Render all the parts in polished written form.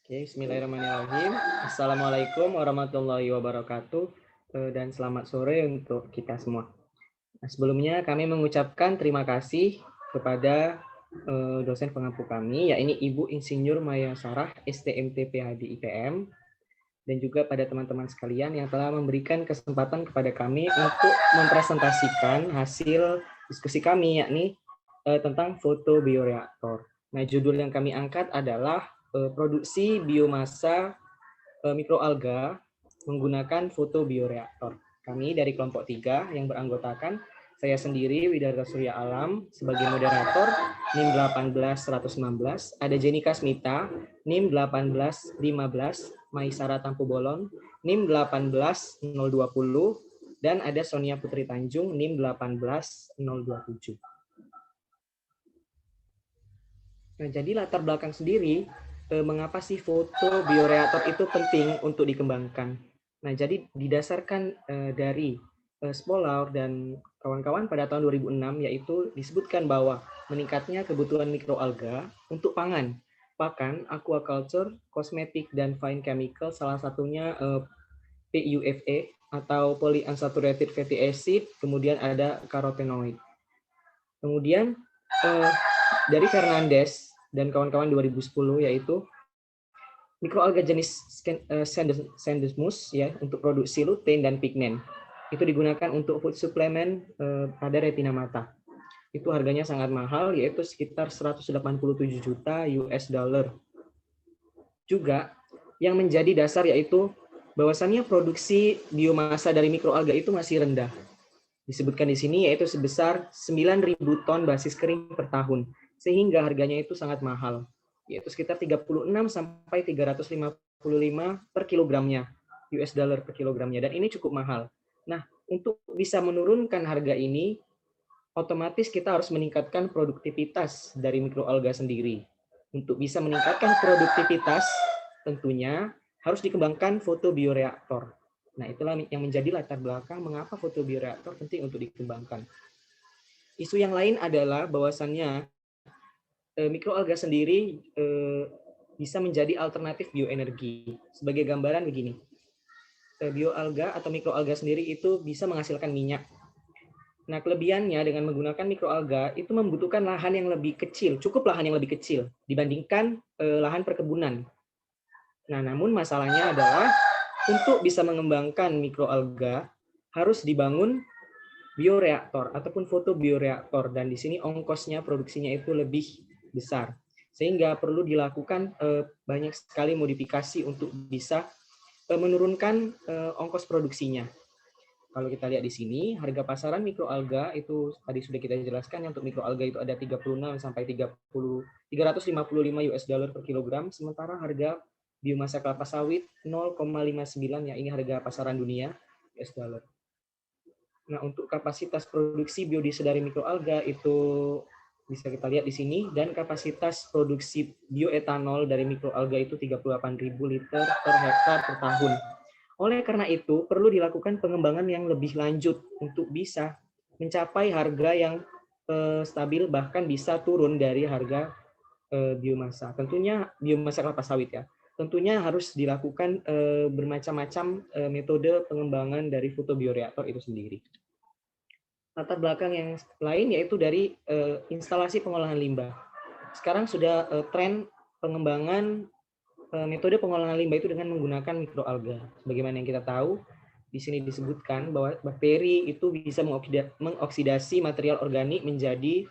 Oke, bismillahirrahmanirrahim. Assalamualaikum warahmatullahi wabarakatuh dan selamat sore untuk kita semua. Nah, sebelumnya kami mengucapkan terima kasih kepada dosen pengampu kami, yaitu Ibu Insinyur Maya Sarah, STMT PhD IPM, dan juga pada teman-teman sekalian yang telah memberikan kesempatan kepada kami untuk mempresentasikan hasil diskusi kami, yakni tentang fotobioreaktor. Nah, judul yang kami angkat adalah produksi biomasa mikroalga menggunakan fotobioreaktor. Kami dari kelompok 3 yang beranggotakan saya sendiri Widarta Surya Alam sebagai moderator NIM 18119, ada Jenika Smita NIM 18015, Maisara Tampu Bolon NIM 18020, dan ada Sonia Putri Tanjung NIM 18027. Nah, jadi latar belakang sendiri, mengapa sih fotobioreaktor itu penting untuk dikembangkan. Nah, jadi didasarkan dari Spolaur dan kawan-kawan pada tahun 2006, yaitu disebutkan bahwa meningkatnya kebutuhan mikroalga untuk pangan, pakan, aquaculture, kosmetik, dan fine chemical, salah satunya PUFA atau polyunsaturated fatty acid, kemudian ada karotenoid. Kemudian dari Fernandez dan kawan-kawan 2010, yaitu mikroalga jenis Scandesmus ya untuk produksi lutein dan pigmen. Itu digunakan untuk food supplement pada retina mata. Itu harganya sangat mahal, yaitu sekitar 187 juta US dollar. Juga yang menjadi dasar yaitu bahwasannya produksi biomasa dari mikroalga itu masih rendah. Disebutkan di sini yaitu sebesar 9.000 ton basis kering per tahun, sehingga harganya itu sangat mahal, yaitu sekitar 36 sampai 355 per kilogramnya, US dollar per kilogramnya, dan ini cukup mahal. Nah, untuk bisa menurunkan harga ini, otomatis kita harus meningkatkan produktivitas dari mikroalga sendiri. Untuk bisa meningkatkan produktivitas, tentunya harus dikembangkan fotobioreaktor. Nah, itulah yang menjadi latar belakang mengapa fotobioreaktor penting untuk dikembangkan. Isu yang lain adalah bahwasannya mikroalga sendiri bisa menjadi alternatif bioenergi. Sebagai gambaran begini, bioalga atau mikroalga sendiri itu bisa menghasilkan minyak. Nah, kelebihannya dengan menggunakan mikroalga itu membutuhkan lahan yang lebih kecil, cukup lahan yang lebih kecil dibandingkan lahan perkebunan. Nah, namun masalahnya adalah untuk bisa mengembangkan mikroalga harus dibangun bioreaktor ataupun fotobioreaktor, dan di sini ongkosnya produksinya itu lebih besar. Sehingga perlu dilakukan banyak sekali modifikasi untuk bisa menurunkan ongkos produksinya. Kalau kita lihat di sini, harga pasaran mikroalga itu tadi sudah kita jelaskan, untuk mikroalga itu ada 36 sampai 355 US dollar per kilogram, sementara harga biomasa kelapa sawit 0,59, ya ini harga pasaran dunia US dollar. Nah, untuk kapasitas produksi biodiesel dari mikroalga itu bisa kita lihat di sini, dan kapasitas produksi bioetanol dari mikroalga itu 38.000 liter per hektar per tahun. Oleh karena itu, perlu dilakukan pengembangan yang lebih lanjut untuk bisa mencapai harga yang stabil, bahkan bisa turun dari harga biomasa. Tentunya biomasa kelapa sawit ya. Tentunya harus dilakukan bermacam-macam metode pengembangan dari fotobioreaktor itu sendiri. Latar belakang yang lain yaitu dari instalasi pengolahan limbah. Sekarang sudah tren pengembangan metode pengolahan limbah itu dengan menggunakan mikroalga. Sebagaimana yang kita tahu, di sini disebutkan bahwa bakteri itu bisa mengoksidasi material organik menjadi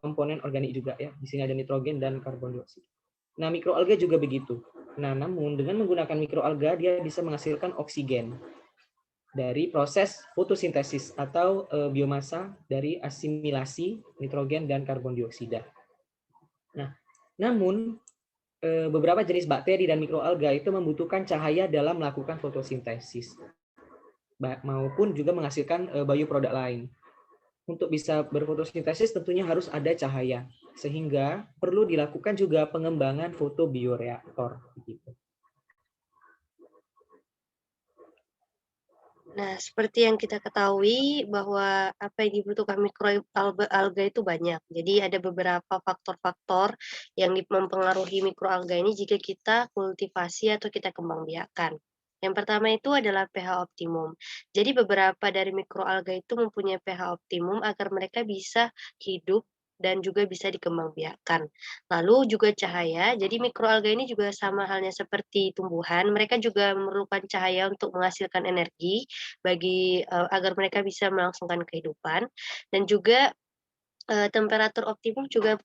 komponen organik juga ya. Di sini ada nitrogen dan karbon dioksida. Nah, mikroalga juga begitu. Nah, namun dengan menggunakan mikroalga dia bisa menghasilkan oksigen dari proses fotosintesis atau biomasa dari asimilasi nitrogen dan karbon dioksida. Nah, namun beberapa jenis bakteri dan mikroalga itu membutuhkan cahaya dalam melakukan fotosintesis maupun juga menghasilkan bioproduk lain. Untuk bisa berfotosintesis tentunya harus ada cahaya, sehingga perlu dilakukan juga pengembangan fotobioreaktor. Nah, seperti yang kita ketahui bahwa apa yang dibutuhkan mikroalga itu banyak. Jadi ada beberapa faktor-faktor yang mempengaruhi mikroalga ini jika kita kultivasi atau kita kembangbiakan. Yang pertama itu adalah pH optimum. Jadi beberapa dari mikroalga itu mempunyai pH optimum agar mereka bisa hidup dan juga bisa dikembangbiakan. Lalu juga cahaya, jadi mikroalga ini juga sama halnya seperti tumbuhan, mereka juga memerlukan cahaya untuk menghasilkan energi agar mereka bisa melangsungkan kehidupan dan juga, temperatur optimum juga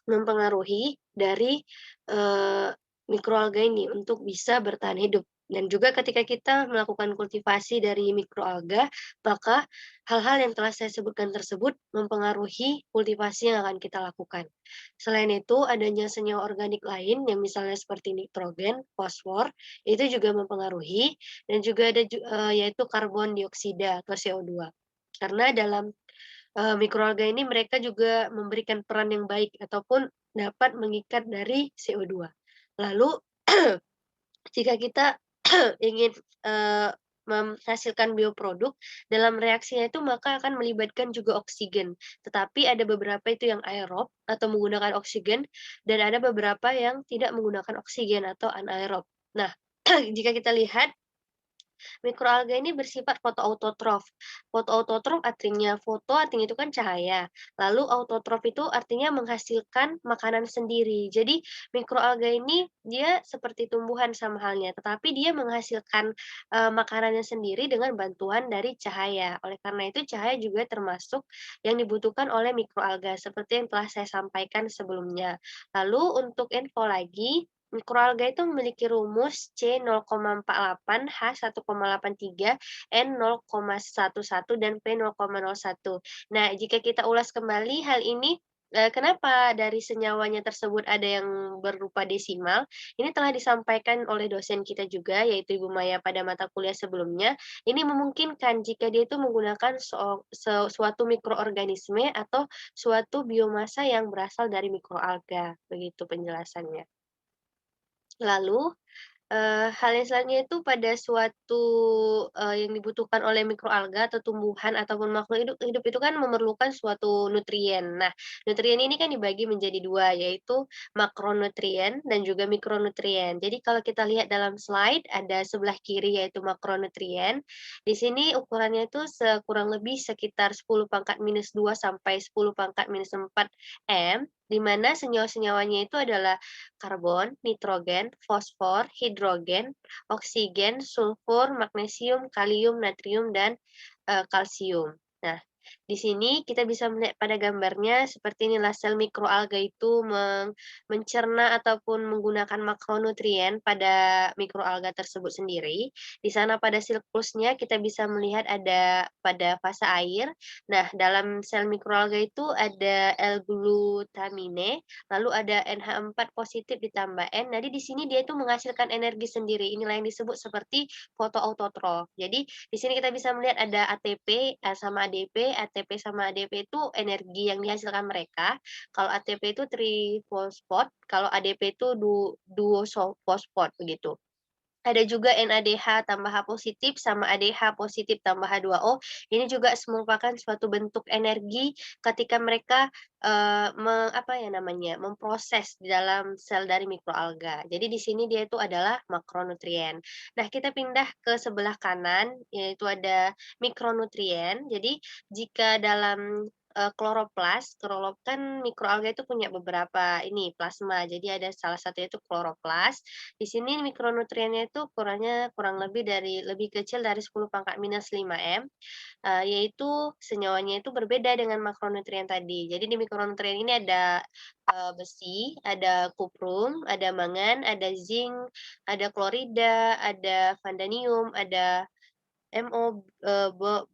mempengaruhi dari, eee, mikroalga ini untuk bisa bertahan hidup. Dan juga ketika kita melakukan kultivasi dari mikroalga, maka hal-hal yang telah saya sebutkan tersebut mempengaruhi kultivasi yang akan kita lakukan. Selain itu, adanya senyawa organik lain yang misalnya seperti nitrogen, fosfor, itu juga mempengaruhi dan juga yaitu karbon dioksida atau CO2. Karena dalam mikroalga ini mereka juga memberikan peran yang baik ataupun dapat mengikat dari CO2. Lalu jika kita ingin, eee, menghasilkan bioproduk, dalam reaksinya itu maka akan melibatkan juga oksigen. Tetapi ada beberapa itu yang aerob atau menggunakan oksigen dan ada beberapa yang tidak menggunakan oksigen atau anaerob. Nah, jika kita lihat mikroalga ini bersifat fotoautotrof. Fotoautotrof artinya foto artinya itu kan cahaya. Lalu autotrof itu artinya menghasilkan makanan sendiri. Jadi mikroalga ini dia seperti tumbuhan sama halnya, tetapi dia menghasilkan, makanannya sendiri dengan bantuan dari cahaya. Oleh karena itu cahaya juga termasuk yang dibutuhkan oleh mikroalga seperti yang telah saya sampaikan sebelumnya. Lalu untuk info lagi, mikroalga itu memiliki rumus C0,48, H1,83, N0,11, dan P0,01. Nah, jika kita ulas kembali hal ini, kenapa dari senyawanya tersebut ada yang berupa desimal, ini telah disampaikan oleh dosen kita juga, yaitu Ibu Maya pada mata kuliah sebelumnya. Ini memungkinkan jika dia itu menggunakan suatu mikroorganisme atau suatu biomasa yang berasal dari mikroalga, begitu penjelasannya. Lalu, hal yang selanjutnya itu pada suatu, yang dibutuhkan oleh mikroalga atau tumbuhan ataupun makhluk hidup hidup itu kan memerlukan suatu nutrien. Nah, nutrien ini kan dibagi menjadi 2 yaitu makronutrien dan juga mikronutrien. Jadi kalau kita lihat dalam slide ada sebelah kiri yaitu makronutrien, di sini ukurannya itu kurang lebih sekitar 10⁻² sampai 10⁻⁴ m, di mana senyawa-senyawanya itu adalah karbon, nitrogen, fosfor, hidrogen, oksigen, sulfur, magnesium, kalium, natrium, dan, kalsium. Nah, di sini kita bisa melihat pada gambarnya seperti inilah sel mikroalga itu mencerna ataupun menggunakan makronutrien pada mikroalga tersebut sendiri. Di sana pada siklusnya kita bisa melihat ada pada fase air. Nah, dalam sel mikroalga itu ada L-glutamine, lalu ada NH4 positif ditambah N. Jadi di sini dia itu menghasilkan energi sendiri. Inilah yang disebut seperti fotoautotrof. Jadi di sini kita bisa melihat ada ATP sama ADP. ATP sama ADP itu energi yang dihasilkan mereka. Kalau ATP itu trifosfat, kalau ADP itu duofosfat begitu. Ada juga NADH tambah H positif sama ADH positif tambah H2O. Ini juga merupakan suatu bentuk energi ketika mereka, apa ya namanya, memproses di dalam sel dari mikroalga. Jadi di sini dia itu adalah makronutrien. Nah, kita pindah ke sebelah kanan, yaitu ada mikronutrien. Jadi jika dalam, kan mikroalga itu punya beberapa ini, plasma. Jadi ada salah satunya itu kloroplas. Di sini mikronutriennya itu ukurannya kurang lebih lebih kecil dari 10⁻⁵ m, yaitu senyawanya itu berbeda dengan makronutrien tadi. Jadi di mikronutrien ini ada, besi, ada kuprum, ada mangan, ada zinc, ada klorida, ada vandanium, ada Mo,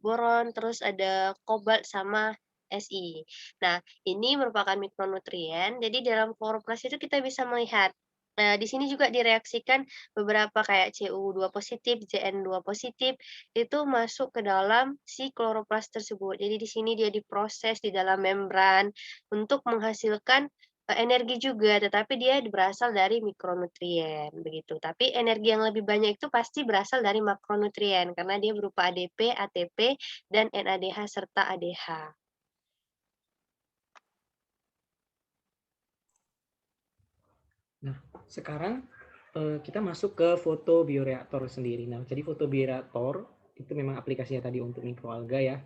boron, terus ada kobalt sama Si. Nah, ini merupakan mikronutrien, jadi dalam kloroplas itu kita bisa melihat, di sini juga direaksikan beberapa kayak Cu2 positif, Zn2 positif, itu masuk ke dalam si kloroplas tersebut. Jadi di sini dia diproses di dalam membran untuk menghasilkan, energi juga, tetapi dia berasal dari mikronutrien, begitu. Tapi energi yang lebih banyak itu pasti berasal dari makronutrien, karena dia berupa ADP, ATP, dan NADH serta ADH. Nah, sekarang kita masuk ke fotobioreaktor sendiri. Nah, jadi fotobioreaktor itu memang aplikasinya tadi untuk mikroalga ya,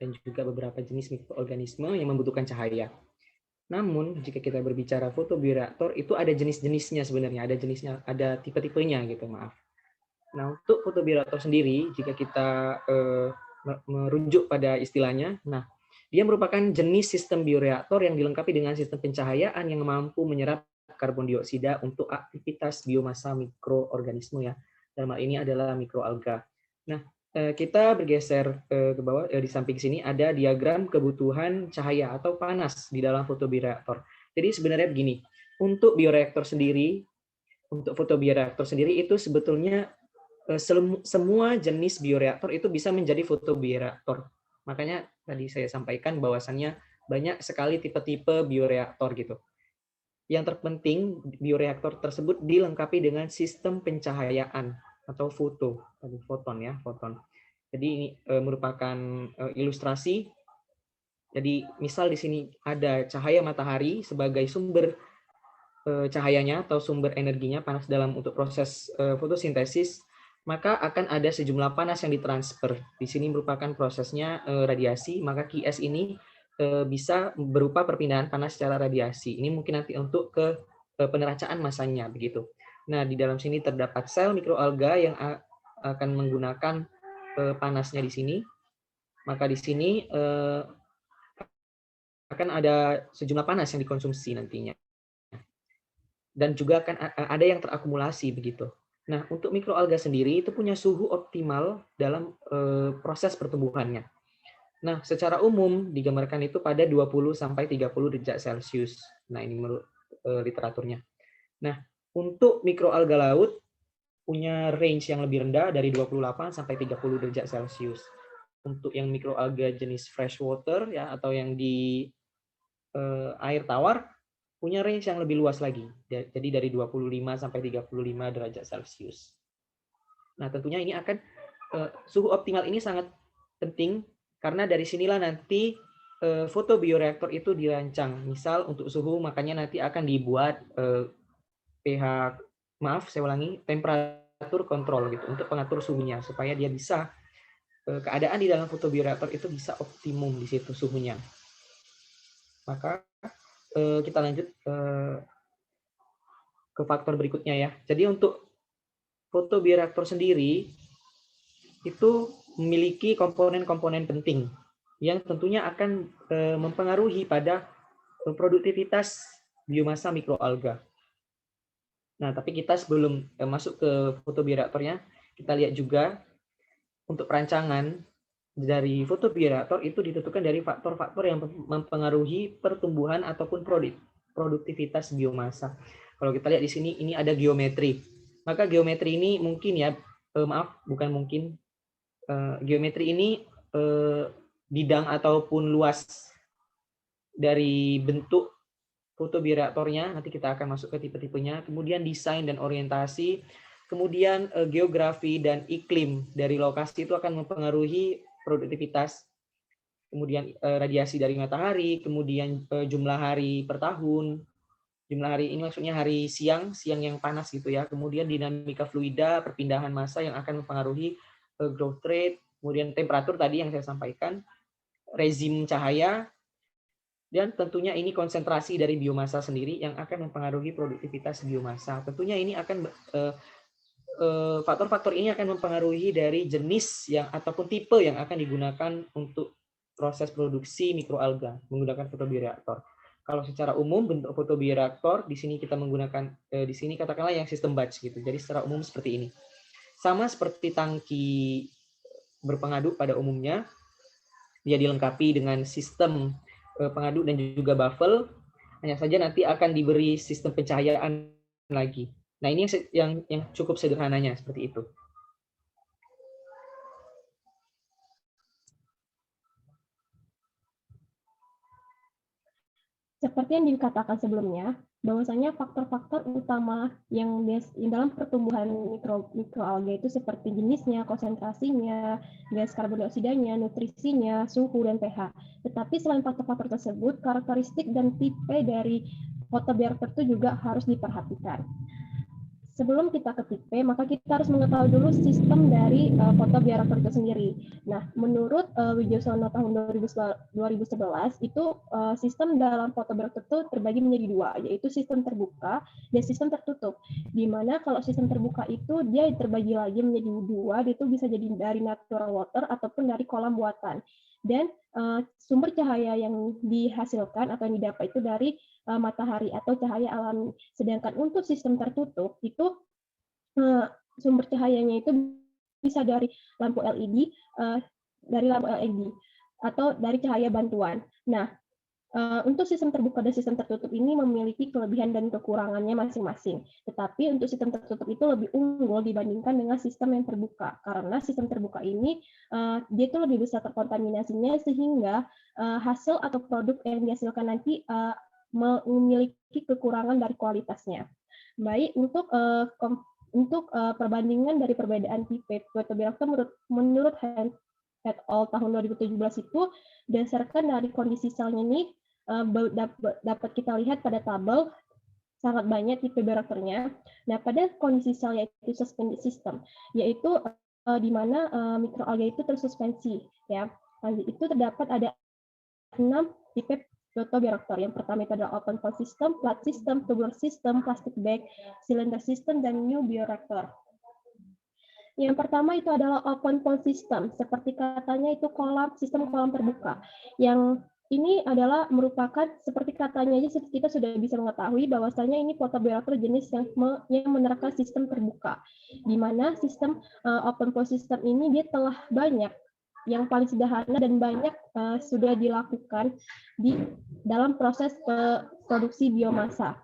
dan juga beberapa jenis mikroorganisme yang membutuhkan cahaya. Namun, jika kita berbicara fotobioreaktor, itu ada jenis-jenisnya sebenarnya, ada jenisnya, ada tipe-tipenya gitu, maaf. Nah, untuk fotobioreaktor sendiri, jika kita merujuk pada istilahnya, nah, dia merupakan jenis sistem bioreaktor yang dilengkapi dengan sistem pencahayaan yang mampu menyerap karbon dioksida untuk aktivitas biomasa mikroorganisme ya. Dalam hal ini adalah mikroalga. Nah, kita bergeser ke bawah, di samping sini ada diagram kebutuhan cahaya atau panas di dalam fotobioreaktor. Jadi sebenarnya begini, untuk bioreaktor sendiri, untuk fotobioreaktor sendiri itu sebetulnya semua jenis bioreaktor itu bisa menjadi fotobioreaktor. Makanya tadi saya sampaikan bahwasannya banyak sekali tipe-tipe bioreaktor gitu. Yang terpenting bioreaktor tersebut dilengkapi dengan sistem pencahayaan atau foton ya, foton. Jadi ini merupakan ilustrasi. Jadi misal di sini ada cahaya matahari sebagai sumber cahayanya atau sumber energinya panas dalam untuk proses fotosintesis, maka akan ada sejumlah panas yang ditransfer. Di sini merupakan prosesnya radiasi, maka QS ini bisa berupa perpindahan panas secara radiasi. Ini mungkin nanti untuk ke peneracaan masanya begitu. Nah, di dalam sini terdapat sel mikroalga yang akan menggunakan panasnya di sini. Maka di sini akan ada sejumlah panas yang dikonsumsi nantinya. Dan juga akan ada yang terakumulasi begitu. Nah, untuk mikroalga sendiri itu punya suhu optimal dalam proses pertumbuhannya. Nah, secara umum digambarkan itu pada 20 sampai 30 derajat Celcius. Nah, ini menurut literaturnya. Nah, untuk mikroalga laut punya range yang lebih rendah dari 28 sampai 30 derajat Celcius. Untuk yang mikroalga jenis freshwater ya atau yang di air tawar punya range yang lebih luas lagi. Jadi dari 25 sampai 35 derajat Celcius. Nah, tentunya ini akan suhu optimal ini sangat penting karena dari sinilah nanti fotobioreaktor itu dirancang. Misal untuk suhu makanya nanti akan dibuat pH saya ulangi, temperatur kontrol gitu untuk pengatur suhunya supaya dia bisa keadaan di dalam fotobioreaktor itu bisa optimum di situ suhunya. Maka kita lanjut ke faktor berikutnya ya. Jadi untuk fotobioreaktor sendiri itu memiliki komponen-komponen penting yang tentunya akan mempengaruhi pada produktivitas biomasa mikroalga. Nah, tapi kita sebelum masuk ke fotobioreaktornya, kita lihat juga untuk perancangan dari fotobioreaktor itu ditentukan dari faktor-faktor yang mempengaruhi pertumbuhan ataupun produktivitas biomasa. Kalau kita lihat di sini, ini ada geometri. Maka geometri ini mungkin ya, bukan mungkin, geometri ini bidang ataupun luas dari bentuk fotobioreaktornya, nanti kita akan masuk ke tipe-tipenya, kemudian desain dan orientasi, kemudian geografi dan iklim dari lokasi itu akan mempengaruhi produktivitas, kemudian radiasi dari matahari, kemudian jumlah hari per tahun, jumlah hari ini maksudnya hari siang yang panas gitu ya, kemudian dinamika fluida, perpindahan massa yang akan mempengaruhi growth rate, kemudian temperatur tadi yang saya sampaikan, rezim cahaya, dan tentunya ini konsentrasi dari biomasa sendiri yang akan mempengaruhi produktivitas biomasa. Tentunya ini akan faktor-faktor ini akan mempengaruhi dari jenis yang ataupun tipe yang akan digunakan untuk proses produksi mikroalga menggunakan fotobioreaktor. Kalau secara umum bentuk fotobioreaktor di sini kita menggunakan di sini katakanlah yang sistem batch gitu. Jadi secara umum seperti ini. Sama seperti tangki berpengaduk pada umumnya, dia dilengkapi dengan sistem pengaduk dan juga baffle. Hanya saja nanti akan diberi sistem pencahayaan lagi. Nah, ini yang cukup sederhananya seperti itu. Seperti yang dikatakan sebelumnya, bahwasanya faktor-faktor utama yang dalam pertumbuhan mikroalga itu seperti jenisnya, konsentrasinya, gas karbon dioksidanya, nutrisinya, suhu, dan pH. Tetapi selain faktor-faktor tersebut, karakteristik dan tipe dari photobioreactor itu juga harus diperhatikan. Sebelum kita ke tipe, maka kita harus mengetahui dulu sistem dari photobioreactor itu sendiri. Nah, menurut Wijosono tahun 2011 itu sistem dalam photobioreactor itu terbagi menjadi dua, yaitu sistem terbuka dan sistem tertutup. Di mana kalau sistem terbuka itu dia terbagi lagi menjadi dua, itu bisa jadi dari natural water ataupun dari kolam buatan. Dan sumber cahaya yang dihasilkan atau yang didapat itu dari matahari atau cahaya alami. Sedangkan untuk sistem tertutup itu sumber cahayanya itu bisa dari lampu LED, atau dari cahaya bantuan. Nah, untuk sistem terbuka dan sistem tertutup ini memiliki kelebihan dan kekurangannya masing-masing. Tetapi untuk sistem tertutup itu lebih unggul dibandingkan dengan sistem yang terbuka. Karena sistem terbuka ini dia itu lebih besar terkontaminasinya sehingga hasil atau produk yang dihasilkan nanti memiliki kekurangan dari kualitasnya. Baik, untuk perbandingan dari perbedaan tipe photobioreactor menurut Hand et al. Tahun 2017 itu berdasarkan dari kondisi selnya ini dapat kita lihat pada tabel sangat banyak tipe bioreaktornya. Nah, pada kondisi sel yaitu suspended system, yaitu di mana mikroalga itu tersuspensi, ya. Itu terdapat ada 6 tipe photobioreactor. Yang pertama itu adalah open pore system, flat system, tubular system, plastic bag, cylinder system, dan new bioreactor. Yang pertama itu adalah open pore system, seperti katanya itu sistem kolam terbuka. Yang ini adalah merupakan seperti katanya aja kita sudah bisa mengetahui bahwasanya ini photobioreactor jenis yang menerapkan sistem terbuka, di mana sistem open pore system ini dia telah banyak yang paling sederhana dan banyak sudah dilakukan di dalam proses produksi biomasa.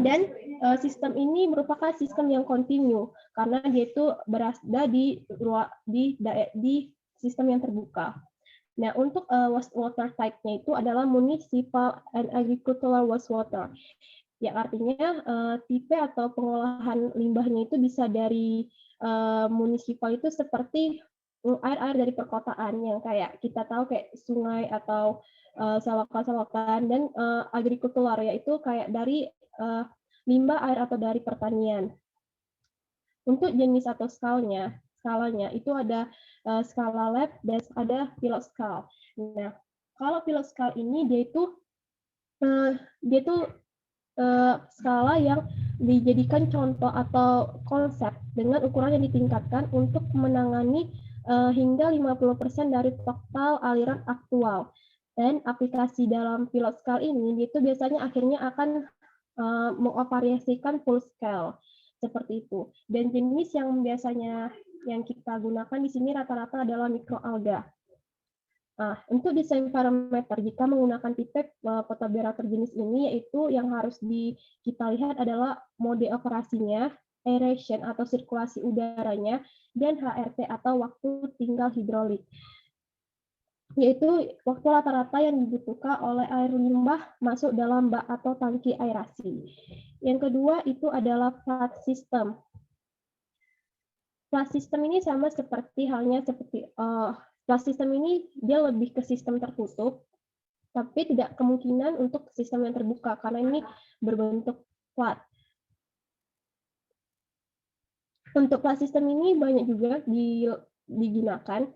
Dan sistem ini merupakan sistem yang kontinu karena dia itu berada di sistem yang terbuka. Nah, untuk wastewater type-nya itu adalah municipal and agricultural wastewater. Ya, artinya tipe atau pengolahan limbahnya itu bisa dari municipal itu seperti air-air dari perkotaan yang kayak kita tahu kayak sungai atau selokan-selokan, dan agrikultural yaitu kayak dari limbah air atau dari pertanian. Untuk jenis atau skalanya itu ada skala lab dan ada pilot scale. Nah, kalau pilot scale ini dia itu skala yang dijadikan contoh atau konsep dengan ukuran yang ditingkatkan untuk menangani hingga 50% dari total aliran aktual. Dan aplikasi dalam pilot scale ini itu biasanya akhirnya akan mengoperasikan full scale seperti itu. Dan jenis yang biasanya yang kita gunakan di sini rata-rata adalah mikroalga. Nah, untuk desain parameter jika menggunakan tipe photobioreactor jenis ini, yaitu yang harus kita lihat adalah mode operasinya, aeration atau sirkulasi udaranya, dan HRT atau waktu tinggal hidrolik, yaitu waktu rata-rata yang dibutuhkan oleh air limbah masuk dalam bak atau tangki aerasi. Yang kedua itu adalah flat system. Flat system ini sama halnya seperti flat system ini dia lebih ke sistem tertutup, tapi tidak kemungkinan untuk sistem yang terbuka karena ini berbentuk flat. Untuk flat system ini banyak juga digunakan,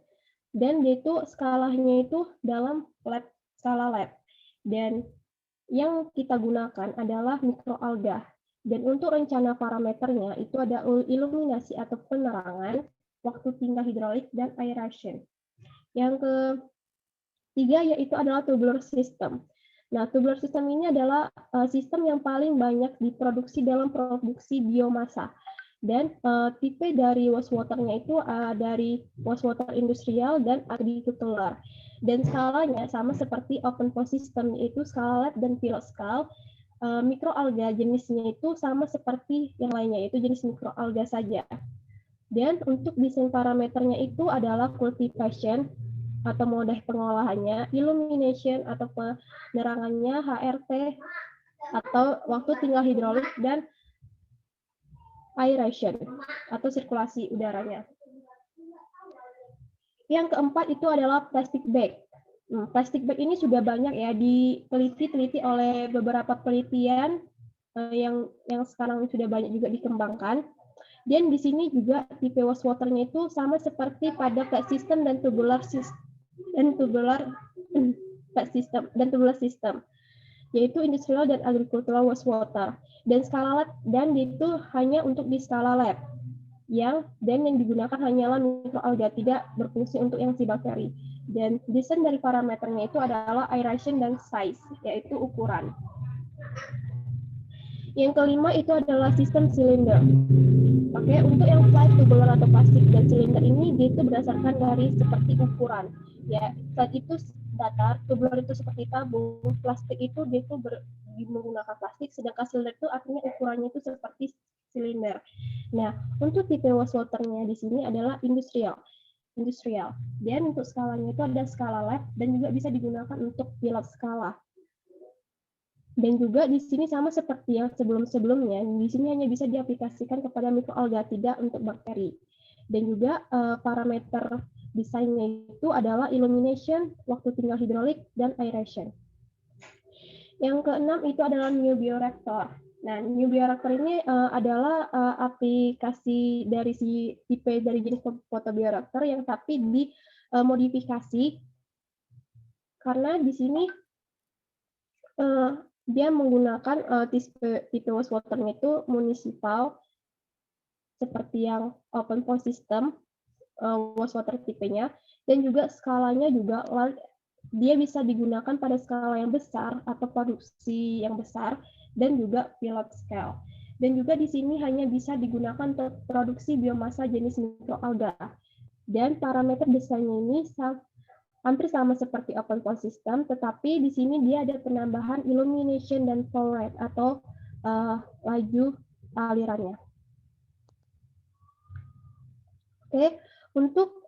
dan dia itu skalanya itu dalam skala lab. Dan yang kita gunakan adalah mikroalga. Dan untuk rencana parameternya itu ada iluminasi atau penerangan, waktu tinggal hidrolik, dan aeration. Yang ketiga yaitu adalah tubular system. Nah, tubular system ini adalah sistem yang paling banyak diproduksi dalam produksi biomasa. Dan tipe dari wastewater-nya itu dari wastewater industrial dan agricultural. Dan skalanya sama seperti open pore system, yaitu skala lab dan pilot scale. Mikroalga jenisnya itu sama seperti yang lainnya, yaitu jenis mikroalga saja. Dan untuk desain parameternya itu adalah cultivation, atau mode pengolahannya, illumination atau penerangannya, HRT atau waktu tinggal hidrolik, dan aeration atau sirkulasi udaranya. Yang keempat itu adalah plastic bag. Plastic bag ini sudah banyak ya diteliti oleh beberapa penelitian yang sekarang sudah banyak juga dikembangkan. Dan di sini juga tipe wastewater-nya itu sama seperti pada flat system dan tubular system, yaitu industrial dan agricultural wastewater. Dan itu hanya untuk di skala lab. Yang digunakan hanyalah mikroalga, tidak berfungsi untuk yang si bakteri. Dan desain dari parameternya itu adalah aeration dan size, yaitu ukuran. Yang kelima itu adalah sistem silinder. Oke, untuk yang flat, tubular atau plastik dan silinder ini dia itu berdasarkan dari seperti ukuran. Ya, flat itu datar, tubular itu seperti tabung, plastik itu dia itu menggunakan plastik, sedangkan silinder itu artinya ukurannya itu seperti silinder. Nah, untuk tipe wastewater-nya di sini adalah industrial. Dan untuk skalanya itu ada skala lab dan juga bisa digunakan untuk pilot skala. Dan juga di sini sama seperti yang sebelum-sebelumnya, di sini hanya bisa diaplikasikan kepada mikroalga, tidak untuk bakteri. Dan juga parameter desainnya itu adalah illumination, waktu tinggal hidrolik, dan aeration. Yang keenam itu adalah new bioreactor. Nah, new bioreactor ini adalah aplikasi dari tipe dari jenis photobioreactor yang tapi dimodifikasi karena di sini dia menggunakan tipe wastewater-nya itu municipal seperti yang open pond system wastewater tipenya, dan juga skalanya juga dia bisa digunakan pada skala yang besar atau produksi yang besar dan juga pilot scale. Dan juga di sini hanya bisa digunakan untuk produksi biomasa jenis mikroalga. Dan parameter desainnya ini hampir sama seperti open pond system, tetapi di sini dia ada penambahan illumination dan flow rate atau laju alirannya. Oke, untuk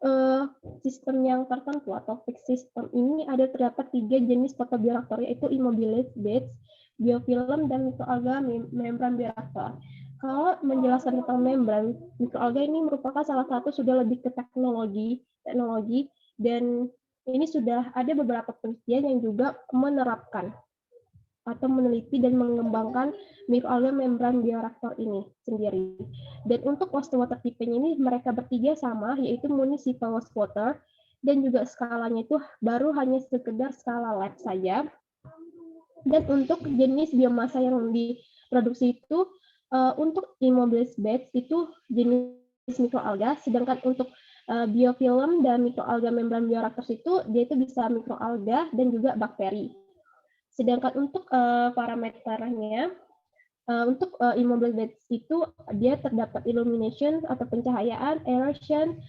sistem yang tertentu atau fixed system ini terdapat 3 jenis photobioreactor, yaitu immobilized beds, biofilm, dan mikroalga membran bioreactor. Kalau menjelaskan tentang membran, mikroalga ini merupakan salah satu sudah lebih ke teknologi, dan ini sudah ada beberapa penelitian yang juga menerapkan atau meneliti dan mengembangkan mikroalga membran bioreaktor ini sendiri. Dan untuk wastewater tipenya ini mereka bertiga sama, yaitu municipal wastewater, dan juga skalanya itu baru hanya sekedar skala lab saja. Dan untuk jenis biomasa yang diproduksi itu untuk immobilized beds itu jenis mikroalga, sedangkan untuk biofilm dan mikroalga membran bioreaktor itu dia itu bisa mikroalga dan juga bakteri. Sedangkan untuk parameternya, untuk immobilized beds itu dia terdapat illumination atau pencahayaan, aeration,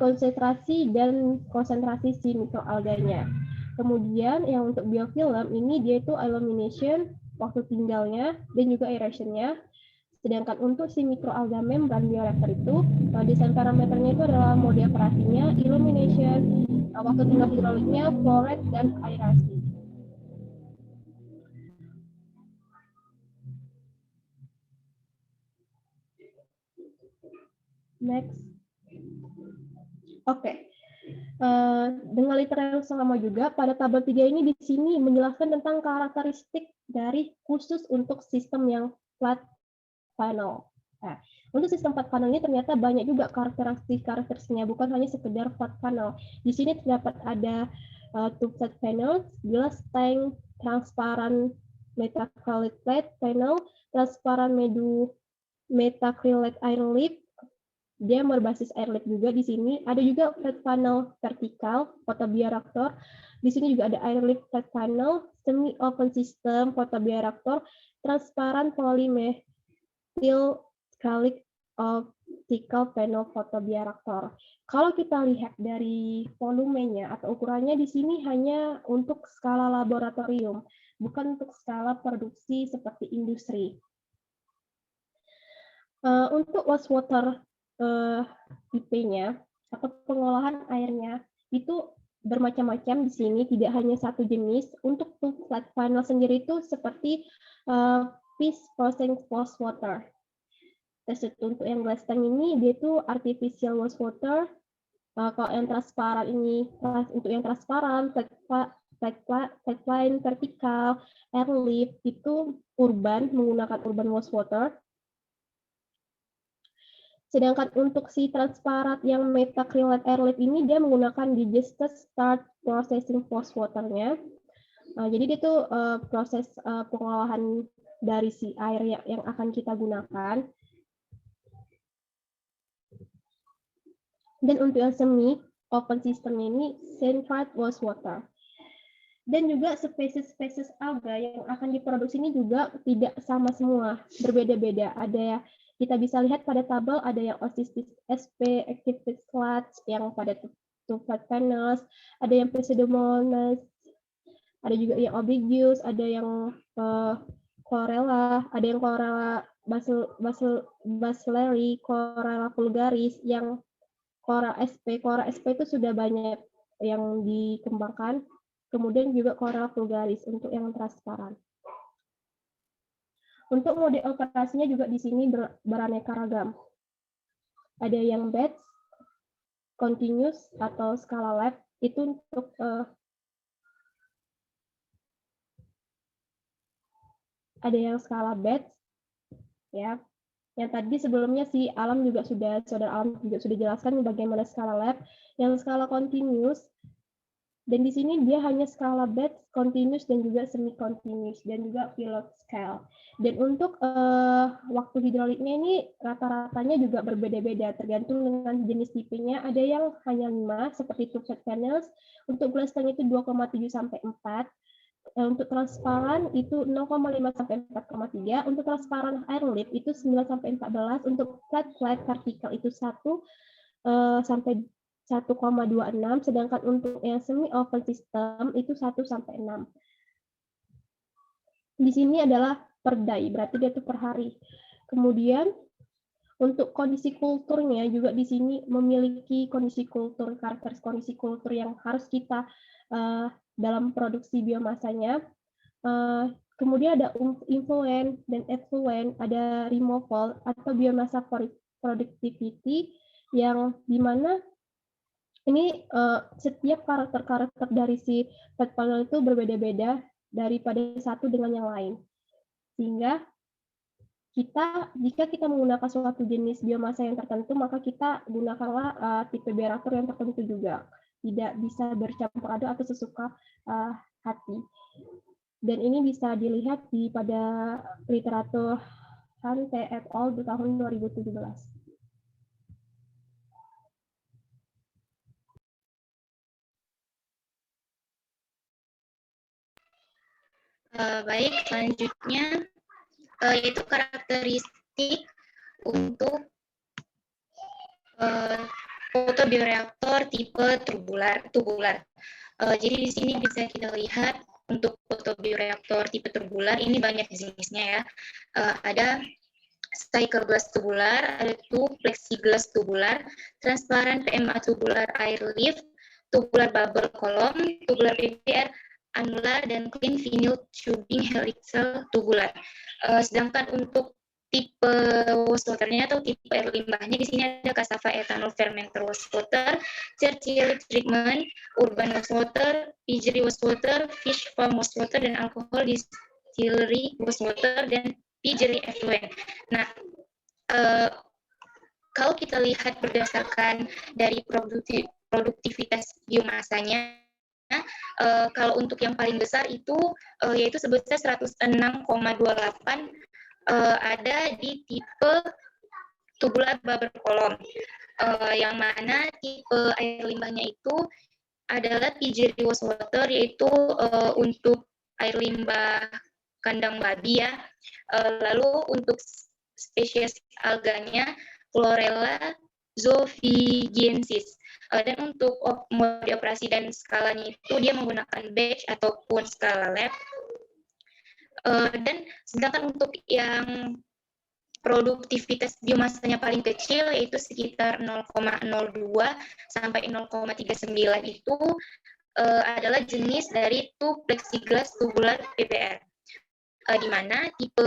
konsentrasi dan konsentrasi si mikroalganya. Kemudian yang untuk biofilm ini dia itu illumination, waktu tinggalnya, dan juga aeration-nya. Sedangkan untuk si mikroalga membran bioreaktor itu, desain parameternya itu adalah mode operasinya, illumination, waktu tinggal hidroliknya, flow rate, dan aerasi. Next. Oke. Dengan literal yang sama juga, pada tabel 3 ini di sini menjelaskan tentang karakteristik dari khusus untuk sistem yang flat panel. Nah, untuk sistem flat panel ini ternyata banyak juga karakteristiknya, bukan hanya sekedar flat panel. Di sini terdapat ada two flat panel, glass tank, transparan metacrillate plate panel, transparan metacrillate air lip, dia berbasis airlift juga di sini. Ada juga flat panel vertikal, photobioreactor. Di sini juga ada airlift flat panel, semi open system, photobioreactor, transparan polymethyl scalic optical panel photobioreactor. Kalau kita lihat dari volumenya atau ukurannya di sini hanya untuk skala laboratorium, bukan untuk skala produksi seperti industri. Untuk wastewater IP-nya atau pengolahan airnya itu bermacam-macam di sini, tidak hanya satu jenis. Untuk flat funnel sendiri itu seperti piece processing wastewater. Terus untuk yang glass tank ini dia itu artificial wastewater. Kalau yang transparan ini, untuk yang transparan, flatline, vertikal, airlift itu urban, menggunakan urban wastewater. Sedangkan untuk si transparan yang methacrylate airlift ini dia menggunakan digested start processing wastewater-nya. Jadi dia tuh proses pengolahan dari si air yang akan kita gunakan. Dan untuk yang semi open systemnya ini centered wastewater. Dan juga spesies-spesies alga yang akan diproduksi ini juga tidak sama semua, berbeda-beda. Ada kita bisa lihat pada tabel ada yang Ocistis sp, Activus clades yang pada two flat panels, ada yang Pseudomonas, ada juga yang Obligus, ada yang Chlorella, ada yang Chlorella basileri, Chlorella vulgaris, yang Chlorella sp itu sudah banyak yang dikembangkan. Kemudian juga Chlorella vulgaris untuk yang transparan. Untuk mode operasinya juga di sini beraneka ragam. Ada yang batch, continuous atau skala lab itu untuk ada yang skala batch, ya. Yang tadi sebelumnya si Alam juga saudara Alam juga sudah jelaskan bagaimana skala lab. Yang skala continuous, dan di sini dia hanya skala batch, continuous, dan juga semi-continuous, dan juga pilot scale. Dan untuk waktu hidroliknya ini rata-ratanya juga berbeda-beda, tergantung dengan jenis tipenya. Ada yang hanya 5, seperti two flat panels. Untuk glass tank itu 2,7 sampai 4. Untuk transparan itu 0,5 sampai 4,3. Untuk transparan airlift itu 9 sampai 14. Untuk flat vertikal itu 1 sampai 1,26, sedangkan untuk yang semi open system itu 1 sampai 6. Di sini adalah per day, berarti dia itu per hari. Kemudian untuk kondisi kulturnya juga di sini memiliki kondisi kultur, karakter kondisi kultur yang harus kita dalam produksi biomasanya. Kemudian ada influent dan effluent, ada removal atau biomasa productivity, yang dimana ini setiap karakter dari si flat panel itu berbeda-beda daripada satu dengan yang lain. Sehingga jika kita menggunakan suatu jenis biomasa yang tertentu, maka kita gunakanlah tipe bioreaktor yang tertentu juga. Tidak bisa bercampur aduk atau sesuka hati. Dan ini bisa dilihat pada literatur Hante et al. Di tahun 2017. Baik, selanjutnya yaitu karakteristik untuk fotobioreaktor tipe tubular. Jadi di sini bisa kita lihat untuk fotobioreaktor tipe tubular ini banyak jenisnya ya. Ada cycle glass tubular, ada plexiglass tubular, transparan PMA tubular airlift, tubular bubble column, tubular PPR annular, dan clean vinyl tubing helical tubular. Sedangkan untuk tipe wastewater-nya atau tipe air limbahnya di sini ada cassava ethanol fermenter wastewater, tertiary treatment, urban wastewater, piggery wastewater, fish farm wastewater, dan alcohol distillery wastewater, dan piggery effluent. Nah, kalau kita lihat berdasarkan dari produktivitas biomasanya, kalau untuk yang paling besar itu yaitu sebesar 106,28 ada di tipe tubular bubble column, yang mana tipe air limbahnya itu adalah piggery wastewater, yaitu untuk air limbah kandang babi ya. Lalu untuk spesies alganya Chlorella zophigiensis. Dan untuk mode operasi dan skalanya itu dia menggunakan batch ataupun skala lab. Dan sedangkan untuk yang produktivitas biomasanya paling kecil yaitu sekitar 0,02 sampai 0,39 itu adalah jenis dari tube plexiglass tubular PBR, di mana tipe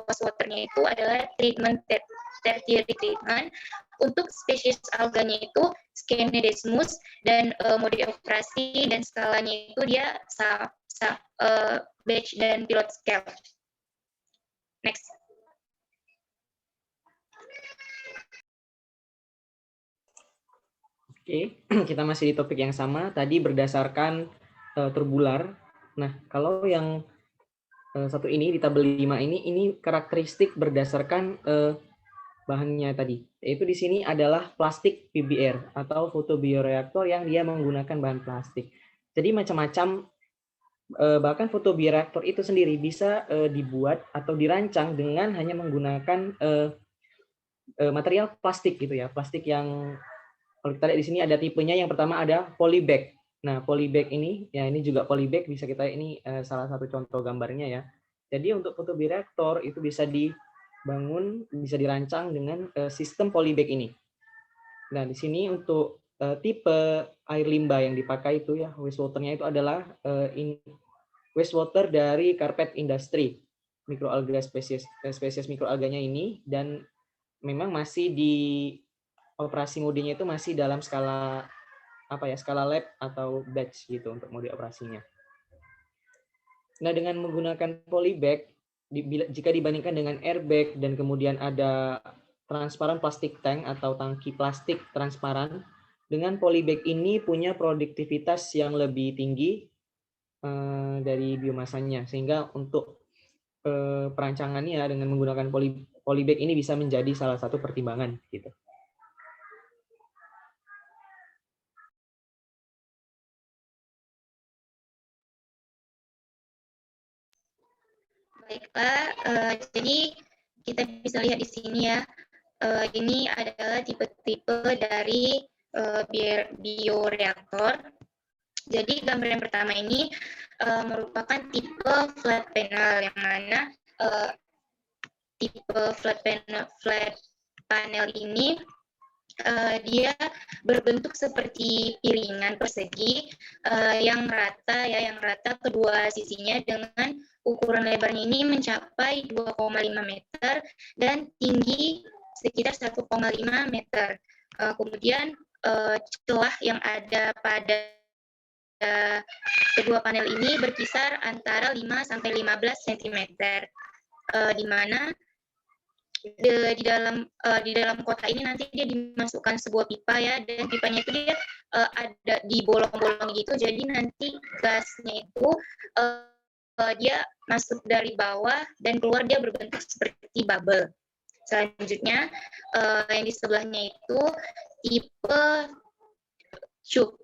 wastewater-nya itu adalah treatment tertiary treatment. Untuk spesies alganya itu Scenedesmus, dan mode operasi dan skalanya itu dia batch dan pilot scale. Next. Oke, kita masih di topik yang sama. Tadi berdasarkan turbular. Nah, kalau yang satu ini di tabel 5 ini karakteristik berdasarkan bahannya tadi. Yaitu di sini adalah plastik PBR atau fotobioreaktor yang dia menggunakan bahan plastik. Jadi macam-macam, bahkan fotobioreaktor itu sendiri bisa dibuat atau dirancang dengan hanya menggunakan material plastik gitu ya. Plastik yang kalau kita lihat di sini ada tipenya. Yang pertama ada polybag. Nah, polybag ini, ya ini juga polybag, bisa kita ini salah satu contoh gambarnya ya. Jadi untuk fotobioreaktor itu bisa dibangun, bisa dirancang dengan sistem polybag ini. Nah, di sini untuk tipe air limbah yang dipakai itu ya, wastewater-nya itu adalah wastewater dari carpet industry, mikroalga spesies mikroalganya ini, dan memang masih di operasi modenya itu masih dalam skala skala lab atau batch gitu untuk mode operasinya. Nah, dengan menggunakan polybag, jika dibandingkan dengan airbag dan kemudian ada transparan plastik tank atau tangki plastik transparan, dengan polybag ini punya produktivitas yang lebih tinggi dari biomasanya, sehingga untuk perancangannya dengan menggunakan polybag ini bisa menjadi salah satu pertimbangan gitu. Baiklah, jadi kita bisa lihat di sini ya, ini adalah tipe-tipe dari bioreaktor. Jadi gambar yang pertama ini merupakan tipe flat panel, yang mana tipe flat panel ini dia berbentuk seperti piringan persegi yang rata kedua sisinya, dengan ukuran lebarnya ini mencapai 2,5 meter dan tinggi sekitar 1,5 meter. Kemudian celah yang ada pada kedua panel ini berkisar antara 5 sampai 15 cm, di mana di dalam kotak ini nanti dia dimasukkan sebuah pipa ya, dan pipanya itu dia ada di bolong-bolong gitu, jadi nanti gasnya itu dia masuk dari bawah dan keluar dia berbentuk seperti bubble. Selanjutnya yang di sebelahnya itu tipe tube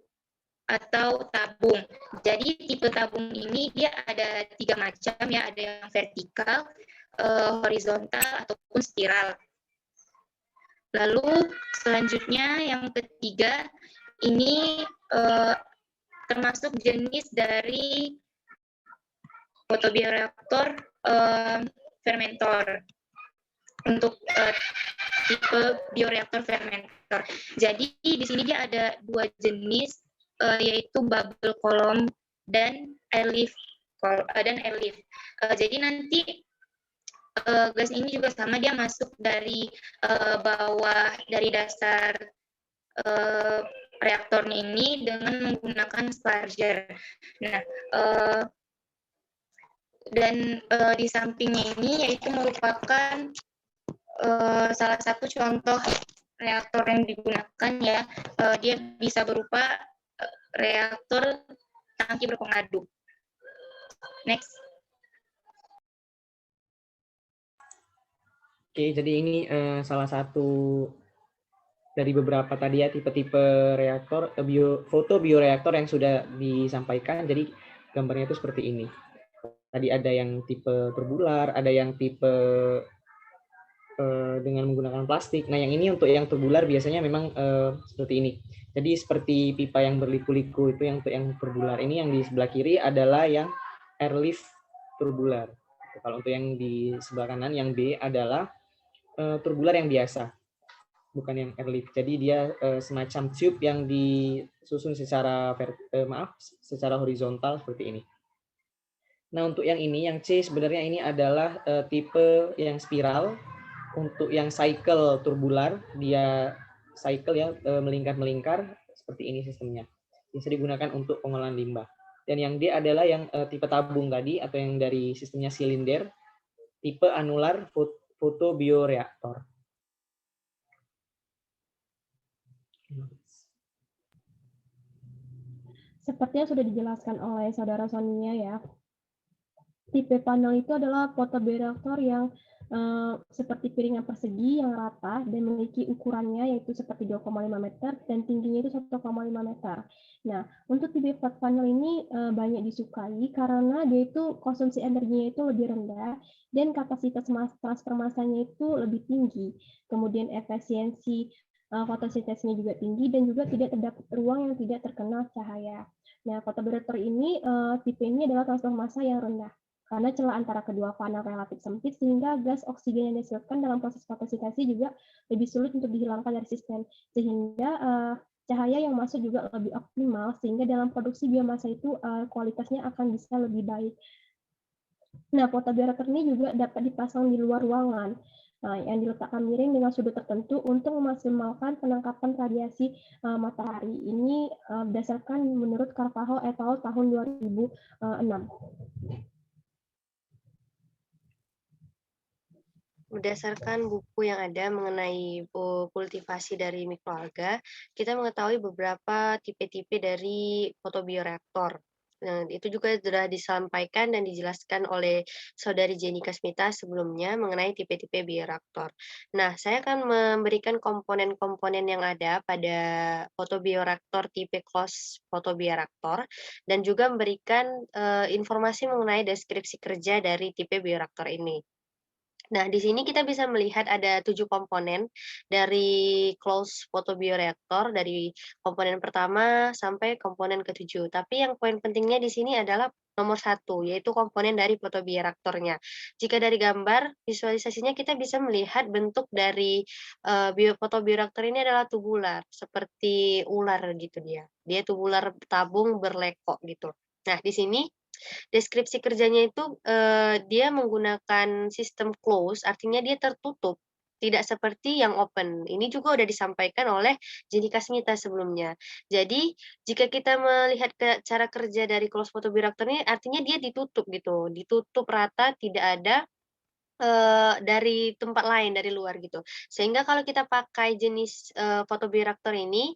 atau tabung. Jadi tipe tabung ini dia ada 3 macam ya, ada yang vertikal, horizontal ataupun spiral. Lalu selanjutnya yang ketiga ini termasuk jenis dari fotobioreaktor fermentor, untuk tipe bioreaktor fermentor. Jadi di sini dia ada 2 jenis, yaitu bubble column dan airlift. Jadi nanti gas ini juga sama, dia masuk dari bawah, dari dasar reaktornya ini dengan menggunakan sparger. Nah, dan di sampingnya ini yaitu merupakan salah satu contoh reaktor yang digunakan ya, dia bisa berupa reaktor tangki berpengaduk. Next. Oke, jadi ini salah satu dari beberapa tadi ya tipe-tipe reaktor fotobioreaktor yang sudah disampaikan. Jadi gambarnya itu seperti ini. Tadi ada yang tipe turbular, ada yang tipe dengan menggunakan plastik. Nah, yang ini untuk yang turbular biasanya memang seperti ini. Jadi seperti pipa yang berliku-liku itu yang untuk yang turbular. Ini yang di sebelah kiri adalah yang airlift turbular. Kalau untuk yang di sebelah kanan yang B adalah turbular yang biasa, bukan yang airlift. Jadi dia semacam tube yang disusun secara secara horizontal seperti ini. Nah, untuk yang ini, yang C sebenarnya ini adalah tipe yang spiral. Untuk yang cycle turbular, dia cycle ya, melingkar-melingkar seperti ini sistemnya. Bisa digunakan untuk pengolahan limbah. Dan yang D adalah yang tipe tabung tadi, atau yang dari sistemnya silinder, tipe anular fotobioreaktor. Seperti yang sudah dijelaskan oleh Saudara Sonia ya, tipe panel itu adalah fotobioreaktor yang seperti piringan persegi yang rata dan memiliki ukurannya yaitu seperti 2,5 meter dan tingginya itu 1,5 meter. Nah, untuk tipe panel ini banyak disukai karena dia itu konsumsi energinya itu lebih rendah dan kapasitas transfer masanya itu lebih tinggi. Kemudian efisiensi fotosintesnya juga tinggi dan juga tidak terdapat ruang yang tidak terkena cahaya. Nah, fotobioreaktor ini tipe ini adalah transfer massa yang rendah karena celah antara kedua panel relatif sempit sehingga gas oksigen yang dihasilkan dalam proses fotosintesis juga lebih sulit untuk dihilangkan dari sistem, sehingga cahaya yang masuk juga lebih optimal sehingga dalam produksi biomasa itu kualitasnya akan bisa lebih baik. Nah, fotobioreaktor ini juga dapat dipasang di luar ruangan yang diletakkan miring dengan sudut tertentu untuk memaksimalkan penangkapan radiasi matahari. Ini berdasarkan menurut Carvajal et al. Tahun 2006. Berdasarkan buku yang ada mengenai kultivasi dari mikroalga, kita mengetahui beberapa tipe-tipe dari fotobioreaktor. Nah, itu juga sudah disampaikan dan dijelaskan oleh Saudari Jenika Smita sebelumnya mengenai tipe-tipe bioreaktor. Nah, saya akan memberikan komponen-komponen yang ada pada fotobioreaktor tipe closed fotobioreaktor dan juga memberikan informasi mengenai deskripsi kerja dari tipe bioreaktor ini. Nah, di sini kita bisa melihat ada 7 komponen dari closed photobioreactor, dari komponen pertama sampai komponen ke-7. Tapi yang poin pentingnya di sini adalah nomor 1, yaitu komponen dari photobioreaktornya. Jika dari gambar visualisasinya kita bisa melihat bentuk dari photobioreaktor ini adalah tubular, seperti ular gitu dia. Dia tubular tabung berlekok gitu. Nah, di sini deskripsi kerjanya itu, dia menggunakan sistem close, artinya dia tertutup, tidak seperti yang open. Ini juga udah disampaikan oleh Jenika Smita sebelumnya. Jadi, jika kita melihat ke cara kerja dari close photobioreactor ini, artinya dia ditutup gitu, ditutup rata, tidak ada dari tempat lain, dari luar gitu. Sehingga kalau kita pakai jenis, photobioreactor ini,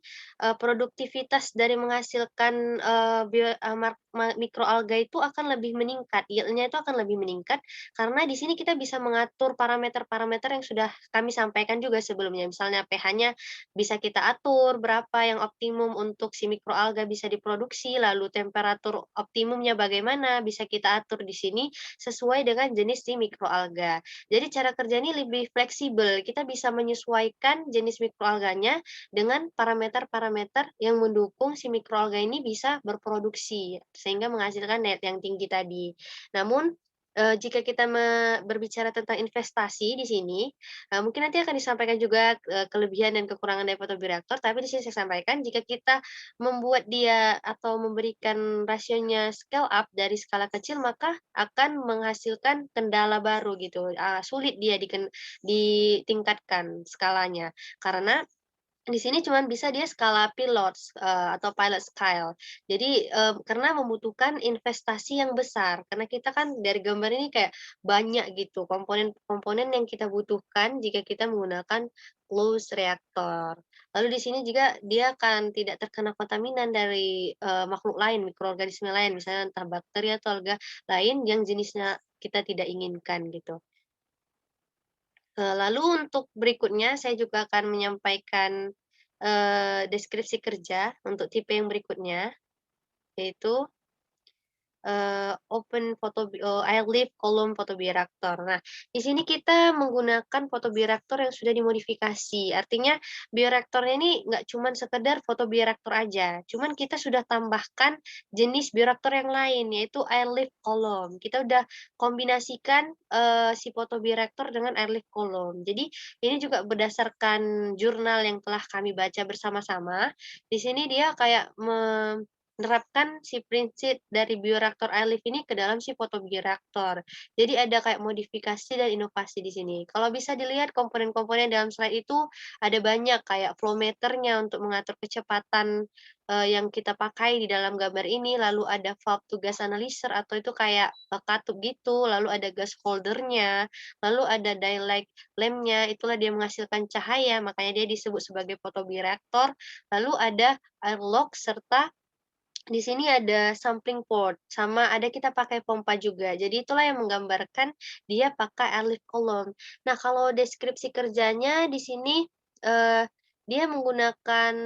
produktivitas dari menghasilkan, bio mar ma mikroalga itu akan lebih meningkat, yield-nya itu akan lebih meningkat, karena di sini kita bisa mengatur parameter-parameter yang sudah kami sampaikan juga sebelumnya. Misalnya pH-nya bisa kita atur berapa yang optimum untuk si mikroalga bisa diproduksi, lalu temperatur optimumnya bagaimana, bisa kita atur di sini sesuai dengan jenis si mikroalga. Jadi cara kerja ini lebih fleksibel, kita bisa menyesuaikan jenis mikroalganya dengan parameter-parameter yang mendukung si mikroalga ini bisa berproduksi, sehingga menghasilkan net yang tinggi tadi. Namun, jika kita berbicara tentang investasi di sini, mungkin nanti akan disampaikan juga, kelebihan dan kekurangan dari photobioreactor, tapi di sini saya sampaikan jika kita membuat dia atau memberikan rasionya scale up dari skala kecil, maka akan menghasilkan kendala baru gitu, sulit dia ditingkatkan skalanya. Karena di sini cuman bisa dia skala pilots, atau pilot scale. Jadi, karena membutuhkan investasi yang besar, karena kita kan dari gambar ini kayak banyak gitu komponen-komponen yang kita butuhkan jika kita menggunakan closed reactor. Lalu di sini juga dia akan tidak terkena kontaminan dari, makhluk lain, mikroorganisme lain, misalnya entah bakteri atau alga lain yang jenisnya kita tidak inginkan gitu. Lalu untuk berikutnya saya juga akan menyampaikan, deskripsi kerja untuk tipe yang berikutnya, yaitu open airlift column photobioreactor. Nah, di sini kita menggunakan photobioreactor yang sudah dimodifikasi. Artinya bioreaktornya ini nggak cuman sekedar photobioreactor aja, cuman kita sudah tambahkan jenis bioreaktor yang lain, yaitu airlift column. Kita udah kombinasikan si photobioreactor dengan airlift column. Jadi ini juga berdasarkan jurnal yang telah kami baca bersama-sama. Di sini dia kayak menerapkan si prinsip dari bioreaktor airlift ini ke dalam si photobioreactor. Jadi ada kayak modifikasi dan inovasi di sini. Kalau bisa dilihat komponen-komponen dalam slide itu ada banyak kayak flow meternya untuk mengatur kecepatan yang kita pakai di dalam gambar ini, lalu ada valve to gas analyzer atau itu kayak katup gitu, lalu ada gas holdernya, lalu ada daylight lamp-nya, itulah dia menghasilkan cahaya, makanya dia disebut sebagai photobioreactor. Lalu ada airlock serta di sini ada sampling port, sama ada kita pakai pompa juga. Jadi itulah yang menggambarkan dia pakai airlift column. Nah, kalau deskripsi kerjanya di sini, dia menggunakan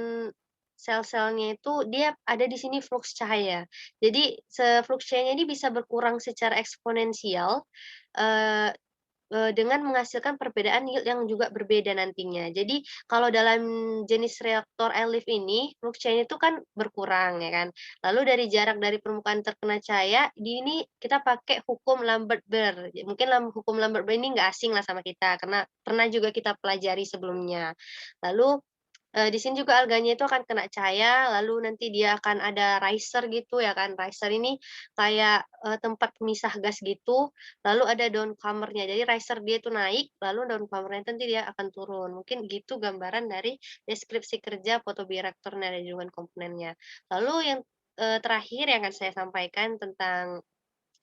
sel-selnya itu dia ada di sini fluks cahaya. Jadi fluks cahayanya ini bisa berkurang secara eksponensial, eee dengan menghasilkan perbedaan yield yang juga berbeda nantinya. Jadi kalau dalam jenis reaktor airlift ini, flux cahaya itu kan berkurang ya kan. Lalu dari jarak dari permukaan terkena cahaya, di ini kita pakai hukum Lambert-Beer. Mungkin hukum Lambert-Beer ini nggak asing lah sama kita, karena pernah juga kita pelajari sebelumnya. Lalu di sini juga alganya itu akan kena cahaya, lalu nanti dia akan ada riser gitu ya kan. Riser ini kayak, tempat pemisah gas gitu, lalu ada down comer-nya. Jadi riser dia itu naik, lalu down comer-nya nanti dia akan turun. Mungkin gitu gambaran dari deskripsi kerja photobioreactor-nya dan juga komponennya. Lalu yang, terakhir yang akan saya sampaikan tentang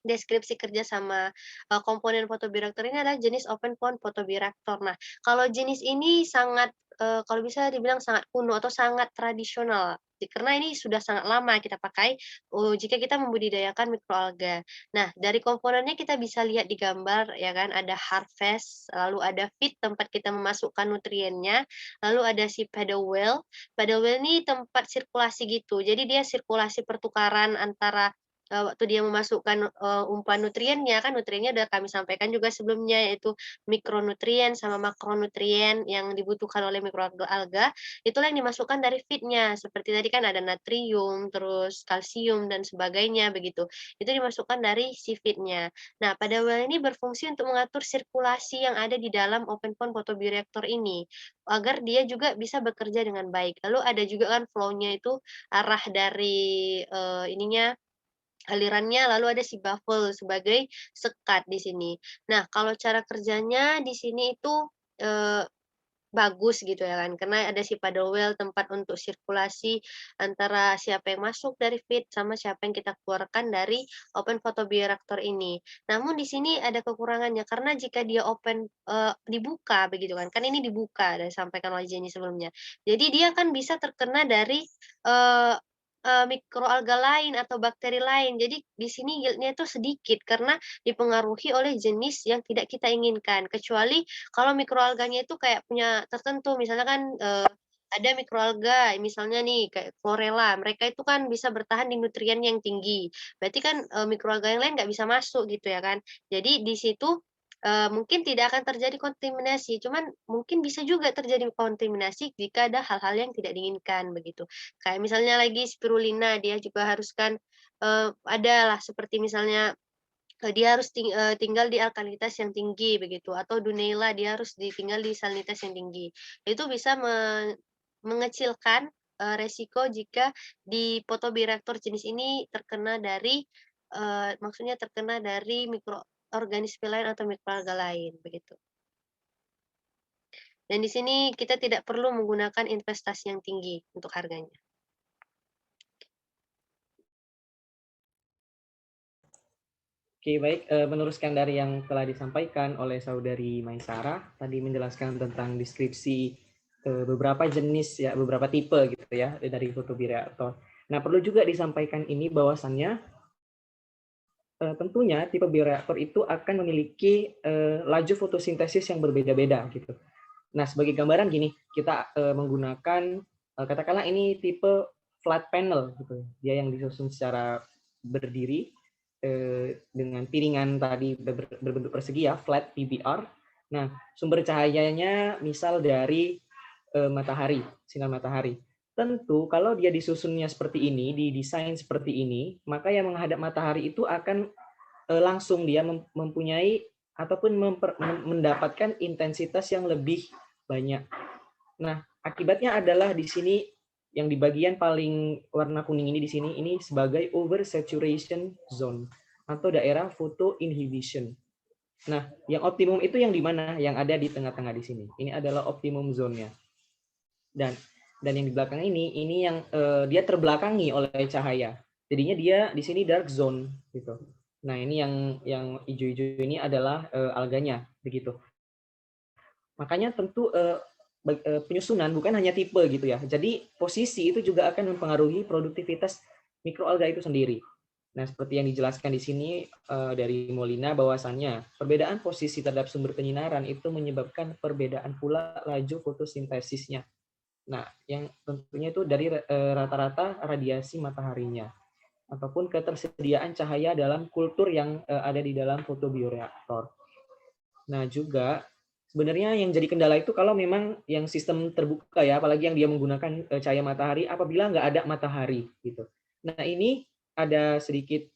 deskripsi kerja sama, komponen photobioreactor ini adalah jenis open pond photobioreactor. Nah, kalau jenis ini sangat, kalau bisa dibilang sangat kuno atau sangat tradisional, karena ini sudah sangat lama kita pakai, jika kita membudidayakan mikroalga. Nah, dari komponennya kita bisa lihat di gambar ya kan, ada harvest, lalu ada feed tempat kita memasukkan nutriennya, lalu ada si paddle well. Paddle well ini tempat sirkulasi gitu, jadi dia sirkulasi pertukaran antara waktu dia memasukkan, umpan nutriennya, kan nutriennya udah kami sampaikan juga sebelumnya, yaitu mikronutrien sama makronutrien yang dibutuhkan oleh mikroalga, itulah yang dimasukkan dari feed-nya. Seperti tadi kan ada natrium, terus kalsium, dan sebagainya, begitu. Itu dimasukkan dari si feed-nya. Nah, pada well ini berfungsi untuk mengatur sirkulasi yang ada di dalam open pond photobioreactor ini, agar dia juga bisa bekerja dengan baik. Lalu ada juga kan flow-nya itu arah dari, ininya alirannya, lalu ada si baffle sebagai sekat di sini. Nah, kalau cara kerjanya di sini itu, eee, bagus gitu ya kan, karena ada si paddle wheel tempat untuk sirkulasi antara siapa yang masuk dari feed sama siapa yang kita keluarkan dari open photobioreactor ini. Namun di sini ada kekurangannya, karena jika dia open, dibuka begitu kan, kan ini dibuka dan disampaikan oleh Jenny sebelumnya. Jadi dia kan bisa terkena dari, eee mikroalga lain atau bakteri lain. Jadi di sini yield-nya itu sedikit karena dipengaruhi oleh jenis yang tidak kita inginkan. Kecuali kalau mikroalganya itu kayak punya tertentu, misalnya kan, ada mikroalga misalnya nih kayak chlorella, mereka itu kan bisa bertahan di nutrien yang tinggi. Berarti kan, mikroalga yang lain nggak bisa masuk gitu ya kan. Jadi di situ, mungkin tidak akan terjadi kontaminasi, cuman mungkin bisa juga terjadi kontaminasi jika ada hal-hal yang tidak diinginkan begitu. Kayak misalnya lagi spirulina, dia juga harus kan, adalah seperti misalnya, dia harus tinggal di alkalinitas yang tinggi begitu, atau Dunella dia harus ditinggal di salinitas yang tinggi. Itu bisa mengecilkan, resiko jika di photobioreactor jenis ini terkena dari, maksudnya terkena dari mikroorganisme lain atau mikroalga lain, begitu. Dan di sini kita tidak perlu menggunakan investasi yang tinggi untuk harganya. Oke, baik. Meneruskan dari yang telah disampaikan oleh Saudari Maisara, tadi menjelaskan tentang deskripsi beberapa jenis ya, beberapa tipe gitu ya dari photobioreactor. Nah, perlu juga disampaikan ini bahwasannya tentunya tipe bioreaktor itu akan memiliki laju fotosintesis yang berbeda-beda gitu. Nah, sebagai gambaran gini, kita menggunakan katakanlah ini tipe flat panel gitu. Dia yang disusun secara berdiri. dengan piringan tadi berbentuk persegi ya, flat PBR. Nah, sumber cahayanya misal dari matahari, sinar matahari. Tentu kalau dia disusunnya seperti ini, didesain seperti ini, maka yang menghadap matahari itu akan langsung dia mempunyai ataupun mendapatkan intensitas yang lebih banyak. Nah, akibatnya adalah di sini yang di bagian paling warna kuning ini di sini ini sebagai oversaturation zone atau daerah photo inhibition. Nah, yang optimum itu yang di mana? Yang ada di tengah-tengah di sini. Ini adalah optimum zone-nya. Dan yang di belakang ini yang dia terbelakangi oleh cahaya. Jadinya dia di sini dark zone gitu. Nah, ini yang hijau-hijau ini adalah alganya begitu. Makanya tentu penyusunan bukan hanya tipe gitu ya. Jadi posisi itu juga akan mempengaruhi produktivitas mikroalga itu sendiri. Nah, seperti yang dijelaskan di sini dari Molina bahwasannya perbedaan posisi terhadap sumber penyinaran itu menyebabkan perbedaan pula laju fotosintesisnya. Nah, yang tentunya itu dari rata-rata radiasi mataharinya ataupun ketersediaan cahaya dalam kultur yang ada di dalam fotobioreaktor. Nah, juga sebenarnya yang jadi kendala itu kalau memang yang sistem terbuka ya, apalagi yang dia menggunakan cahaya matahari apabila nggak ada matahari gitu. Nah, ini ada sedikit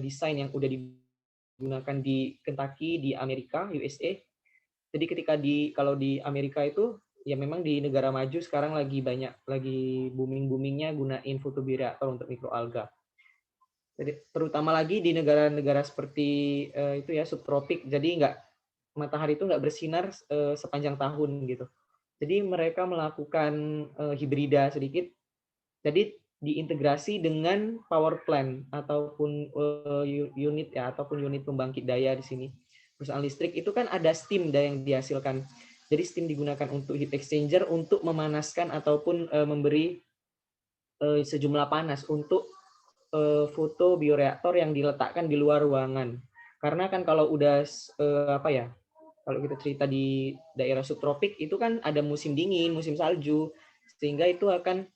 desain yang udah digunakan di Kentucky di Amerika, USA. Jadi ketika kalau di Amerika itu ya memang di negara maju sekarang lagi booming-boomingnya gunain fotobioreaktor untuk mikroalga. Jadi terutama lagi di negara-negara seperti itu ya subtropik, jadi matahari itu nggak bersinar sepanjang tahun gitu. Jadi mereka melakukan hibrida sedikit. Jadi diintegrasi dengan power plant ataupun unit ya ataupun unit pembangkit daya di sini. Perusahaan listrik itu kan ada steam yang dihasilkan. Jadi steam digunakan untuk heat exchanger untuk memanaskan ataupun memberi sejumlah panas untuk foto bioreaktor yang diletakkan di luar ruangan. Karena kan kalau udah kalau kita cerita di daerah subtropik itu kan ada musim dingin, musim salju, sehingga itu akan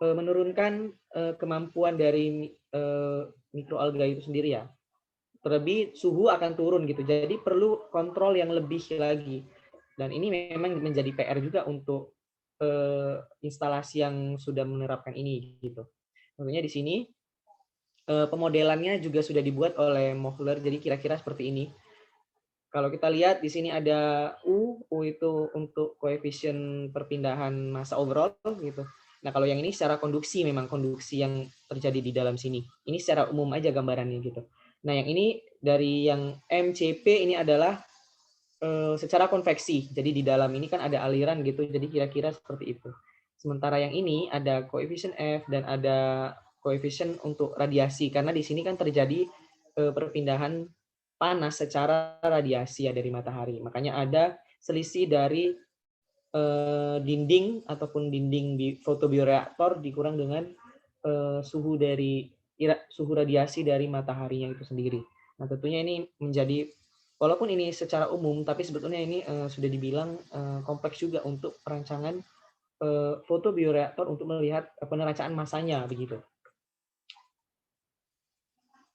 menurunkan kemampuan dari mikroalga itu sendiri ya. Terlebih suhu akan turun gitu. Jadi perlu kontrol yang lebih lagi. Dan ini memang menjadi PR juga untuk instalasi yang sudah menerapkan ini gitu. Tentunya di sini pemodelannya juga sudah dibuat oleh Mohler. Jadi kira-kira seperti ini. Kalau kita lihat di sini ada U itu untuk koefisien perpindahan massa overall gitu. Nah, kalau yang ini secara konduksi memang konduksi yang terjadi di dalam sini. Ini secara umum aja gambarannya gitu. Nah, yang ini dari yang MCP ini adalah secara konveksi. Jadi di dalam ini kan ada aliran gitu. Jadi kira-kira seperti itu. Sementara yang ini ada koefisien F dan ada koefisien untuk radiasi karena di sini kan terjadi perpindahan panas secara radiasi ya dari matahari. Makanya ada selisih dari dinding ataupun dinding di fotobioreaktor dikurang dengan suhu radiasi dari mataharinya itu sendiri. Nah, tentunya ini menjadi walaupun ini secara umum tapi sebetulnya ini sudah dibilang kompleks juga untuk perancangan fotobioreaktor untuk melihat penerancaan masanya begitu.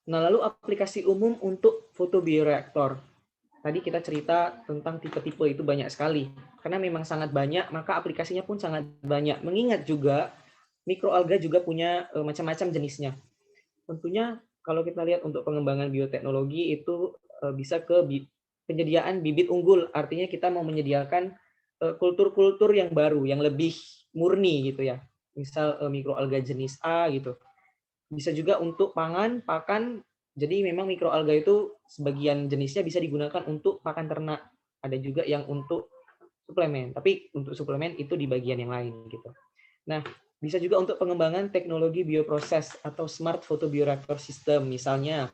Nah, lalu aplikasi umum untuk fotobioreaktor. Tadi kita cerita tentang tipe-tipe itu banyak sekali. Karena memang sangat banyak, maka aplikasinya pun sangat banyak. Mengingat juga mikroalga juga punya macam-macam jenisnya. Tentunya kalau kita lihat untuk pengembangan bioteknologi itu bisa ke penyediaan bibit unggul. Artinya kita mau menyediakan kultur-kultur yang baru, yang lebih murni gitu ya. Misal mikroalga jenis A gitu. Bisa juga untuk pangan, pakan. Jadi memang mikroalga itu sebagian jenisnya bisa digunakan untuk pakan ternak. Ada juga yang untuk suplemen. Tapi untuk suplemen itu di bagian yang lain gitu. Nah, bisa juga untuk pengembangan teknologi bioproses atau smart photobioreactor system, misalnya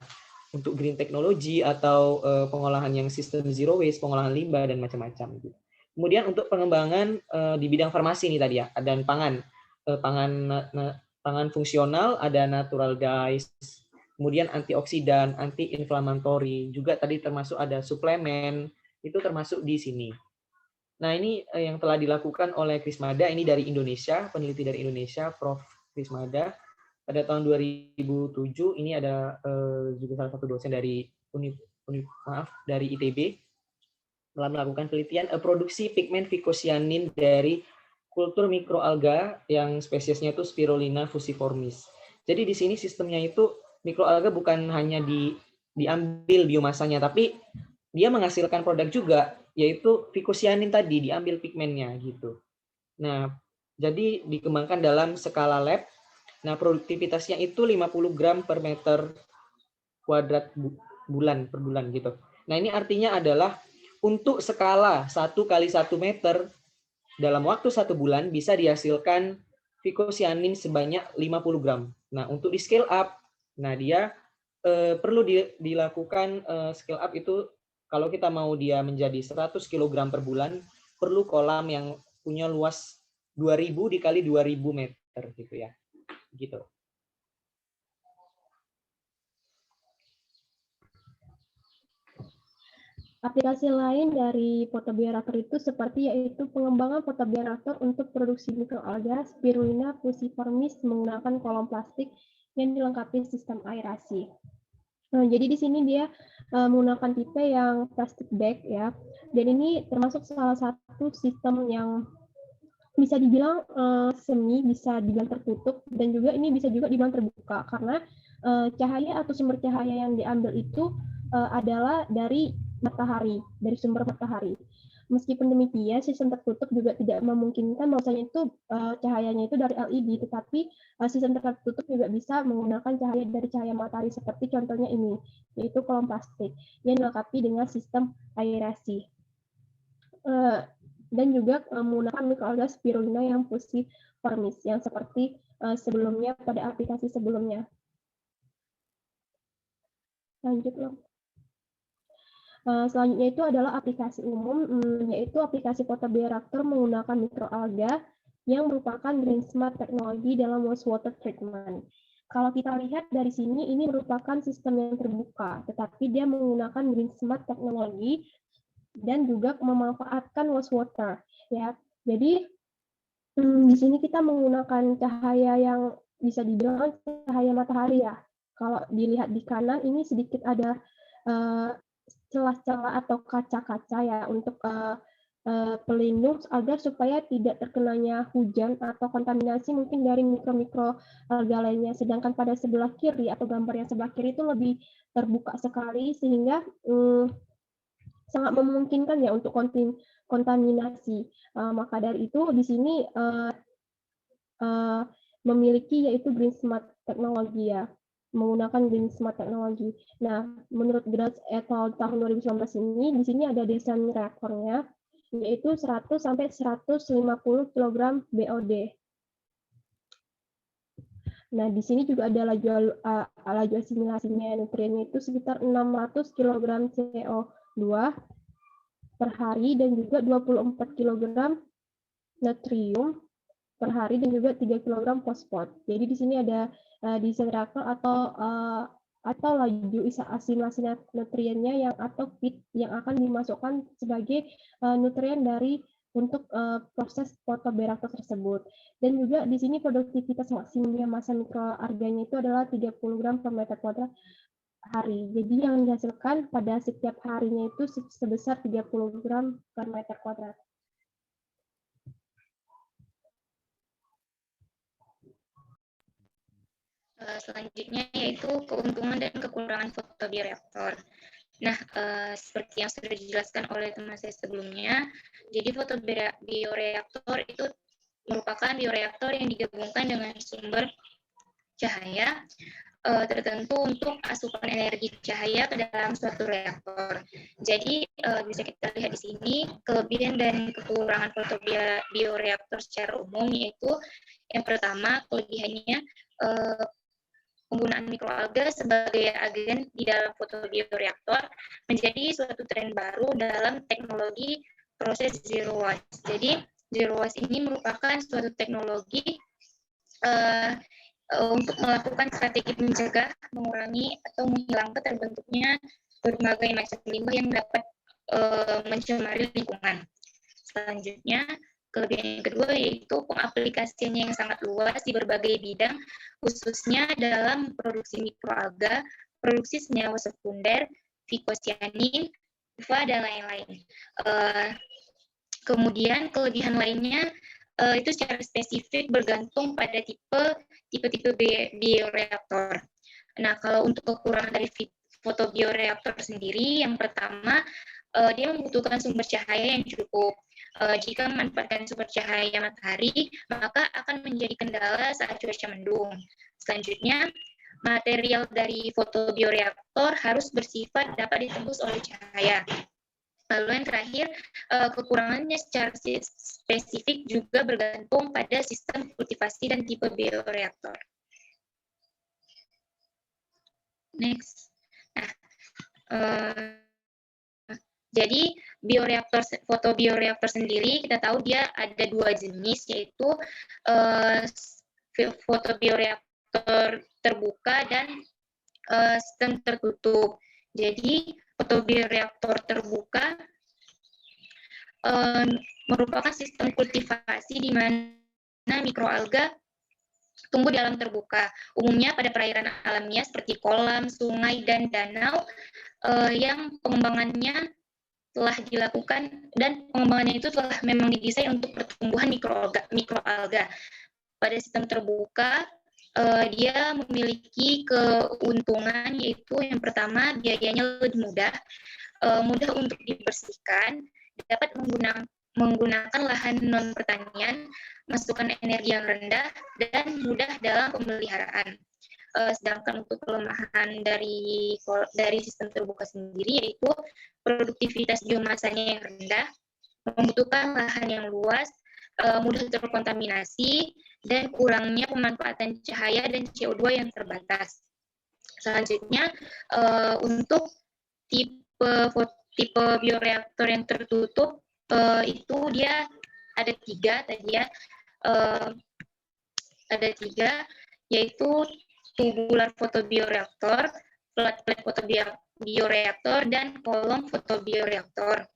untuk green technology atau pengolahan yang sistem zero waste, pengolahan limbah dan macam-macam gitu. Kemudian untuk pengembangan di bidang farmasi nih tadi ya, dan pangan fungsional, ada natural dyes, kemudian antioksidan, anti-inflamatori, juga tadi termasuk ada suplemen, itu termasuk di sini. Nah, ini yang telah dilakukan oleh Krismada, ini dari Indonesia, peneliti dari Indonesia, Prof. Krismada. pada tahun 2007 ini ada juga salah satu dosen dari dari ITB telah melakukan penelitian produksi pigmen vicosianin dari kultur mikroalga yang spesiesnya itu Spirulina fusiformis. Jadi di sini sistemnya itu mikroalga bukan hanya diambil biomasanya, tapi dia menghasilkan produk juga, yaitu vicosianin tadi, diambil pigmennya gitu. Nah, jadi dikembangkan dalam skala lab. Nah, produktivitasnya itu 50 gram per meter kuadrat per bulan gitu. Nah, ini artinya adalah untuk skala 1 kali 1 meter dalam waktu 1 bulan bisa dihasilkan vicosianin sebanyak 50 gram. Nah, untuk di scale up, nah dia perlu dilakukan scale up itu kalau kita mau dia menjadi 100 kg per bulan, perlu kolam yang punya luas 2000 dikali 2000 meter gitu ya. Gitu. Aplikasi lain dari photobioreaktor itu seperti yaitu pengembangan photobioreaktor untuk produksi mikroalga Spirulina fusiformis menggunakan kolom plastik yang dilengkapi sistem aerasi. Nah, jadi di sini dia menggunakan tipe yang plastic bag ya. Dan ini termasuk salah satu sistem yang bisa dibilang semi, bisa dibilang tertutup, dan juga ini bisa juga dibilang terbuka karena cahaya atau sumber cahaya yang diambil itu adalah dari matahari, dari sumber matahari. Meskipun demikian, sistem tertutup juga tidak memungkinkan bahwasanya itu cahayanya itu dari LED, tetapi sistem tertutup juga bisa menggunakan cahaya dari cahaya matahari seperti contohnya ini, yaitu kolom plastik yang dilengkapi dengan sistem aerasi. Dan juga menggunakan mikroalga Spirulina yang fusiformis yang seperti sebelumnya pada aplikasi sebelumnya. Lanjut loh. Selanjutnya itu adalah aplikasi umum, yaitu aplikasi photobioreaktor menggunakan mikroalga yang merupakan green smart teknologi dalam wastewater treatment. Kalau kita lihat dari sini, ini merupakan sistem yang terbuka, tetapi dia menggunakan green smart teknologi dan juga memanfaatkan wastewater. Ya, jadi di sini kita menggunakan cahaya yang bisa dibilang cahaya matahari ya. Kalau dilihat di kanan ini sedikit ada celah-celah atau kaca-kaca ya untuk pelindung agar supaya tidak terkenanya hujan atau kontaminasi mungkin dari mikro-mikro alga lainnya. Sedangkan pada sebelah kiri atau gambar yang sebelah kiri itu lebih terbuka sekali sehingga sangat memungkinkan ya untuk kontaminasi. Maka dari itu di sini memiliki yaitu green smart teknologi ya, menggunakan green smart teknologi. Nah, menurut Graz et al. Tahun 2019 ini, di sini ada desain reaktornya, yaitu 100 sampai 150 kg BOD. Nah, di sini juga ada laju asimilasinya, nutriennya itu sekitar 600 kg CO2 per hari dan juga 24 kg natrium per hari dan juga 3 kg fosfor. Jadi di sini ada desain reaktor atau laju asimilasi nutriennya yang atau feed yang akan dimasukkan sebagai nutrien dari untuk proses photobioreaktor tersebut. Dan juga di sini produktivitas maksimumnya massa mikroalganya itu adalah 30 gram per meter kuadrat hari. Jadi yang dihasilkan pada setiap harinya itu sebesar 30 gram per meter kuadrat. Selanjutnya yaitu keuntungan dan kekurangan photobioreaktor. Nah, seperti yang sudah dijelaskan oleh teman saya sebelumnya, jadi photobioreaktor itu merupakan bioreaktor yang digabungkan dengan sumber cahaya tertentu untuk asupan energi cahaya ke dalam suatu reaktor. Jadi bisa kita lihat di sini kelebihan dan kekurangan photobioreaktor secara umum, yaitu yang pertama kelebihannya penggunaan mikroalga sebagai agen di dalam photobioreaktor menjadi suatu tren baru dalam teknologi proses zero waste. Jadi zero waste ini merupakan suatu teknologi untuk melakukan strategi mencegah, mengurangi atau menghilangkan terbentuknya berbagai macam limbah yang dapat mencemari lingkungan. Selanjutnya kelebihan yang kedua yaitu pengaplikasiannya yang sangat luas di berbagai bidang, khususnya dalam produksi mikroalga, produksi senyawa sekunder, fikosianin, dan lain-lain. Kemudian kelebihan lainnya itu secara spesifik bergantung pada tipe bioreaktor. Nah, kalau untuk kekurangan dari fotobioreaktor sendiri, yang pertama dia membutuhkan sumber cahaya yang cukup. Jika memanfaatkan sumber cahaya matahari, maka akan menjadi kendala saat cuaca mendung. Selanjutnya, material dari fotobioreaktor harus bersifat dapat ditembus oleh cahaya. Lalu yang terakhir, kekurangannya secara spesifik juga bergantung pada sistem kultivasi dan tipe bioreaktor. Next. Nah, jadi fotobioreaktor sendiri kita tahu dia ada dua jenis, yaitu fotobioreaktor terbuka dan sistem tertutup. Jadi fotobioreaktor terbuka merupakan sistem kultivasi di mana mikroalga tumbuh di alam terbuka, umumnya pada perairan alamiah seperti kolam, sungai, dan danau yang pengembangannya telah dilakukan dan pengembangannya itu telah memang didesain untuk pertumbuhan mikroalga. Pada sistem terbuka, dia memiliki keuntungan, yaitu yang pertama biayanya lebih mudah untuk dibersihkan, dapat menggunakan lahan non pertanian, masukan energi yang rendah, dan mudah dalam pemeliharaan. Sedangkan untuk kelemahan dari sistem terbuka sendiri, yaitu produktivitas biomasanya yang rendah, membutuhkan lahan yang luas, mudah terkontaminasi, dan kurangnya pemanfaatan cahaya dan CO2 yang terbatas. Selanjutnya, untuk tipe bioreaktor yang tertutup, itu dia ada tiga, yaitu tubular fotobioreaktor, flat-plate fotobioreaktor, dan kolom fotobioreaktor.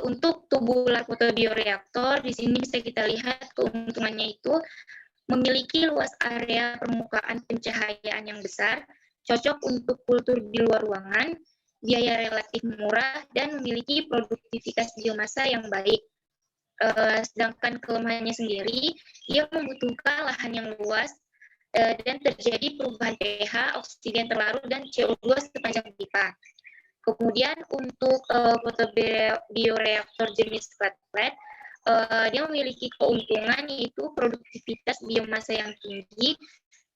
Untuk tubular fotobioreaktor, di sini bisa kita lihat keuntungannya itu memiliki luas area permukaan pencahayaan yang besar, cocok untuk kultur di luar ruangan, biaya relatif murah, dan memiliki produktivitas biomasa yang baik. Sedangkan kelemahannya sendiri, dia membutuhkan lahan yang luas, dan terjadi perubahan pH, oksigen terlarut, dan CO2 sepanjang pipa. Kemudian untuk fotobioreaktor jenis flat-plate, dia memiliki keuntungan yaitu produktivitas biomasa yang tinggi,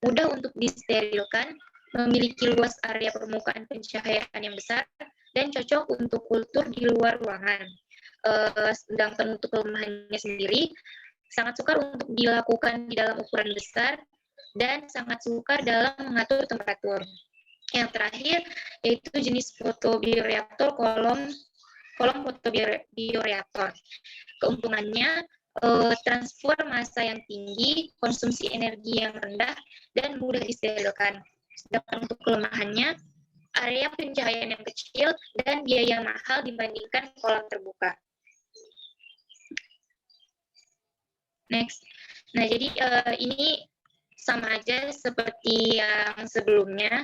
mudah untuk disterilkan, memiliki luas area permukaan pencahayaan yang besar, dan cocok untuk kultur di luar ruangan. Sedangkan untuk kelemahannya sendiri, sangat sukar untuk dilakukan di dalam ukuran besar, dan sangat sukar dalam mengatur temperatur. Yang terakhir yaitu jenis fotobioreaktor kolom fotobioreaktor. Keuntungannya transfer massa yang tinggi, konsumsi energi yang rendah, dan mudah disterilkan. Sedangkan untuk kelemahannya, area pencahayaan yang kecil dan biaya mahal dibandingkan kolam terbuka. Next. Nah, jadi ini sama aja seperti yang sebelumnya.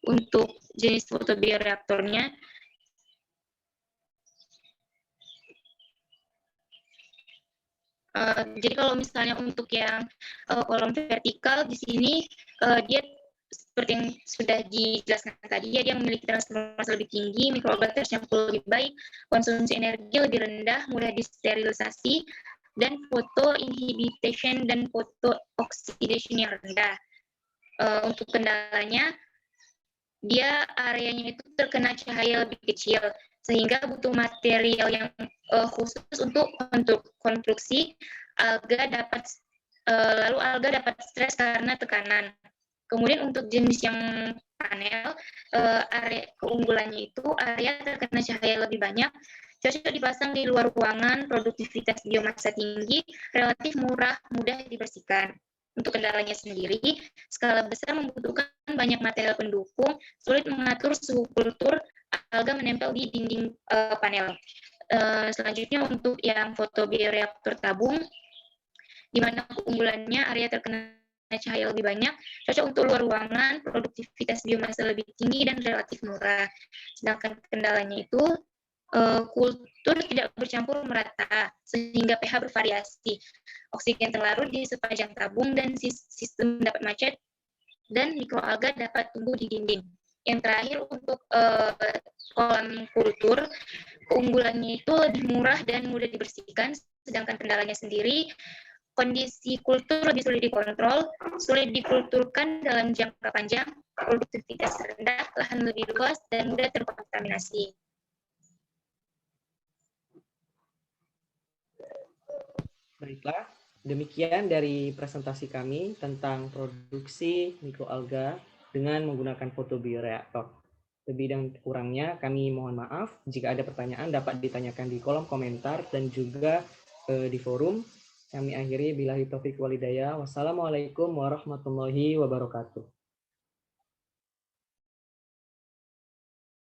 Untuk jenis fotobioreaktornya, jadi kalau misalnya untuk yang kolom vertikal di sini, dia seperti yang sudah dijelaskan tadi, dia memiliki transformasi lebih tinggi, mikroalga tercampur lebih baik, konsumsi energi lebih rendah, mudah disterilisasi, dan photo inhibition dan photo oxidation yang rendah. Untuk kendalanya, dia areanya itu terkena cahaya lebih kecil, sehingga butuh material yang khusus untuk konstruksi. Lalu alga dapat stres karena tekanan. Kemudian untuk jenis yang panel, area keunggulannya itu area terkena cahaya lebih banyak, cocok dipasang di luar ruangan, produktivitas biomasa tinggi, relatif murah, mudah dibersihkan. Untuk kendalanya sendiri, skala besar membutuhkan banyak material pendukung, sulit mengatur suhu kultur, alga menempel di dinding panel. Selanjutnya untuk yang fotobioreaktor tabung, di mana keunggulannya area terkena cahaya lebih banyak, cocok untuk luar ruangan, produktivitas biomasa lebih tinggi dan relatif murah. Sedangkan kendalanya itu kultur tidak bercampur merata sehingga pH bervariasi. Oksigen terlarut di sepanjang tabung dan sistem dapat macet dan mikroalga dapat tumbuh di dinding. Yang terakhir untuk kolam kultur, keunggulannya itu lebih murah dan mudah dibersihkan, sedangkan kendalanya sendiri kondisi kultur lebih sulit dikontrol, sulit dikulturkan dalam jangka panjang, produktivitas rendah, lahan lebih luas, dan mudah terkontaminasi. Baiklah, demikian dari presentasi kami tentang produksi mikroalga dengan menggunakan fotobioreaktor. Lebih dan kurangnya kami mohon maaf. Jika ada pertanyaan dapat ditanyakan di kolom komentar dan juga di forum. Kami akhiri billahi taufiq wal hidayah. Wassalamualaikum warahmatullahi wabarakatuh.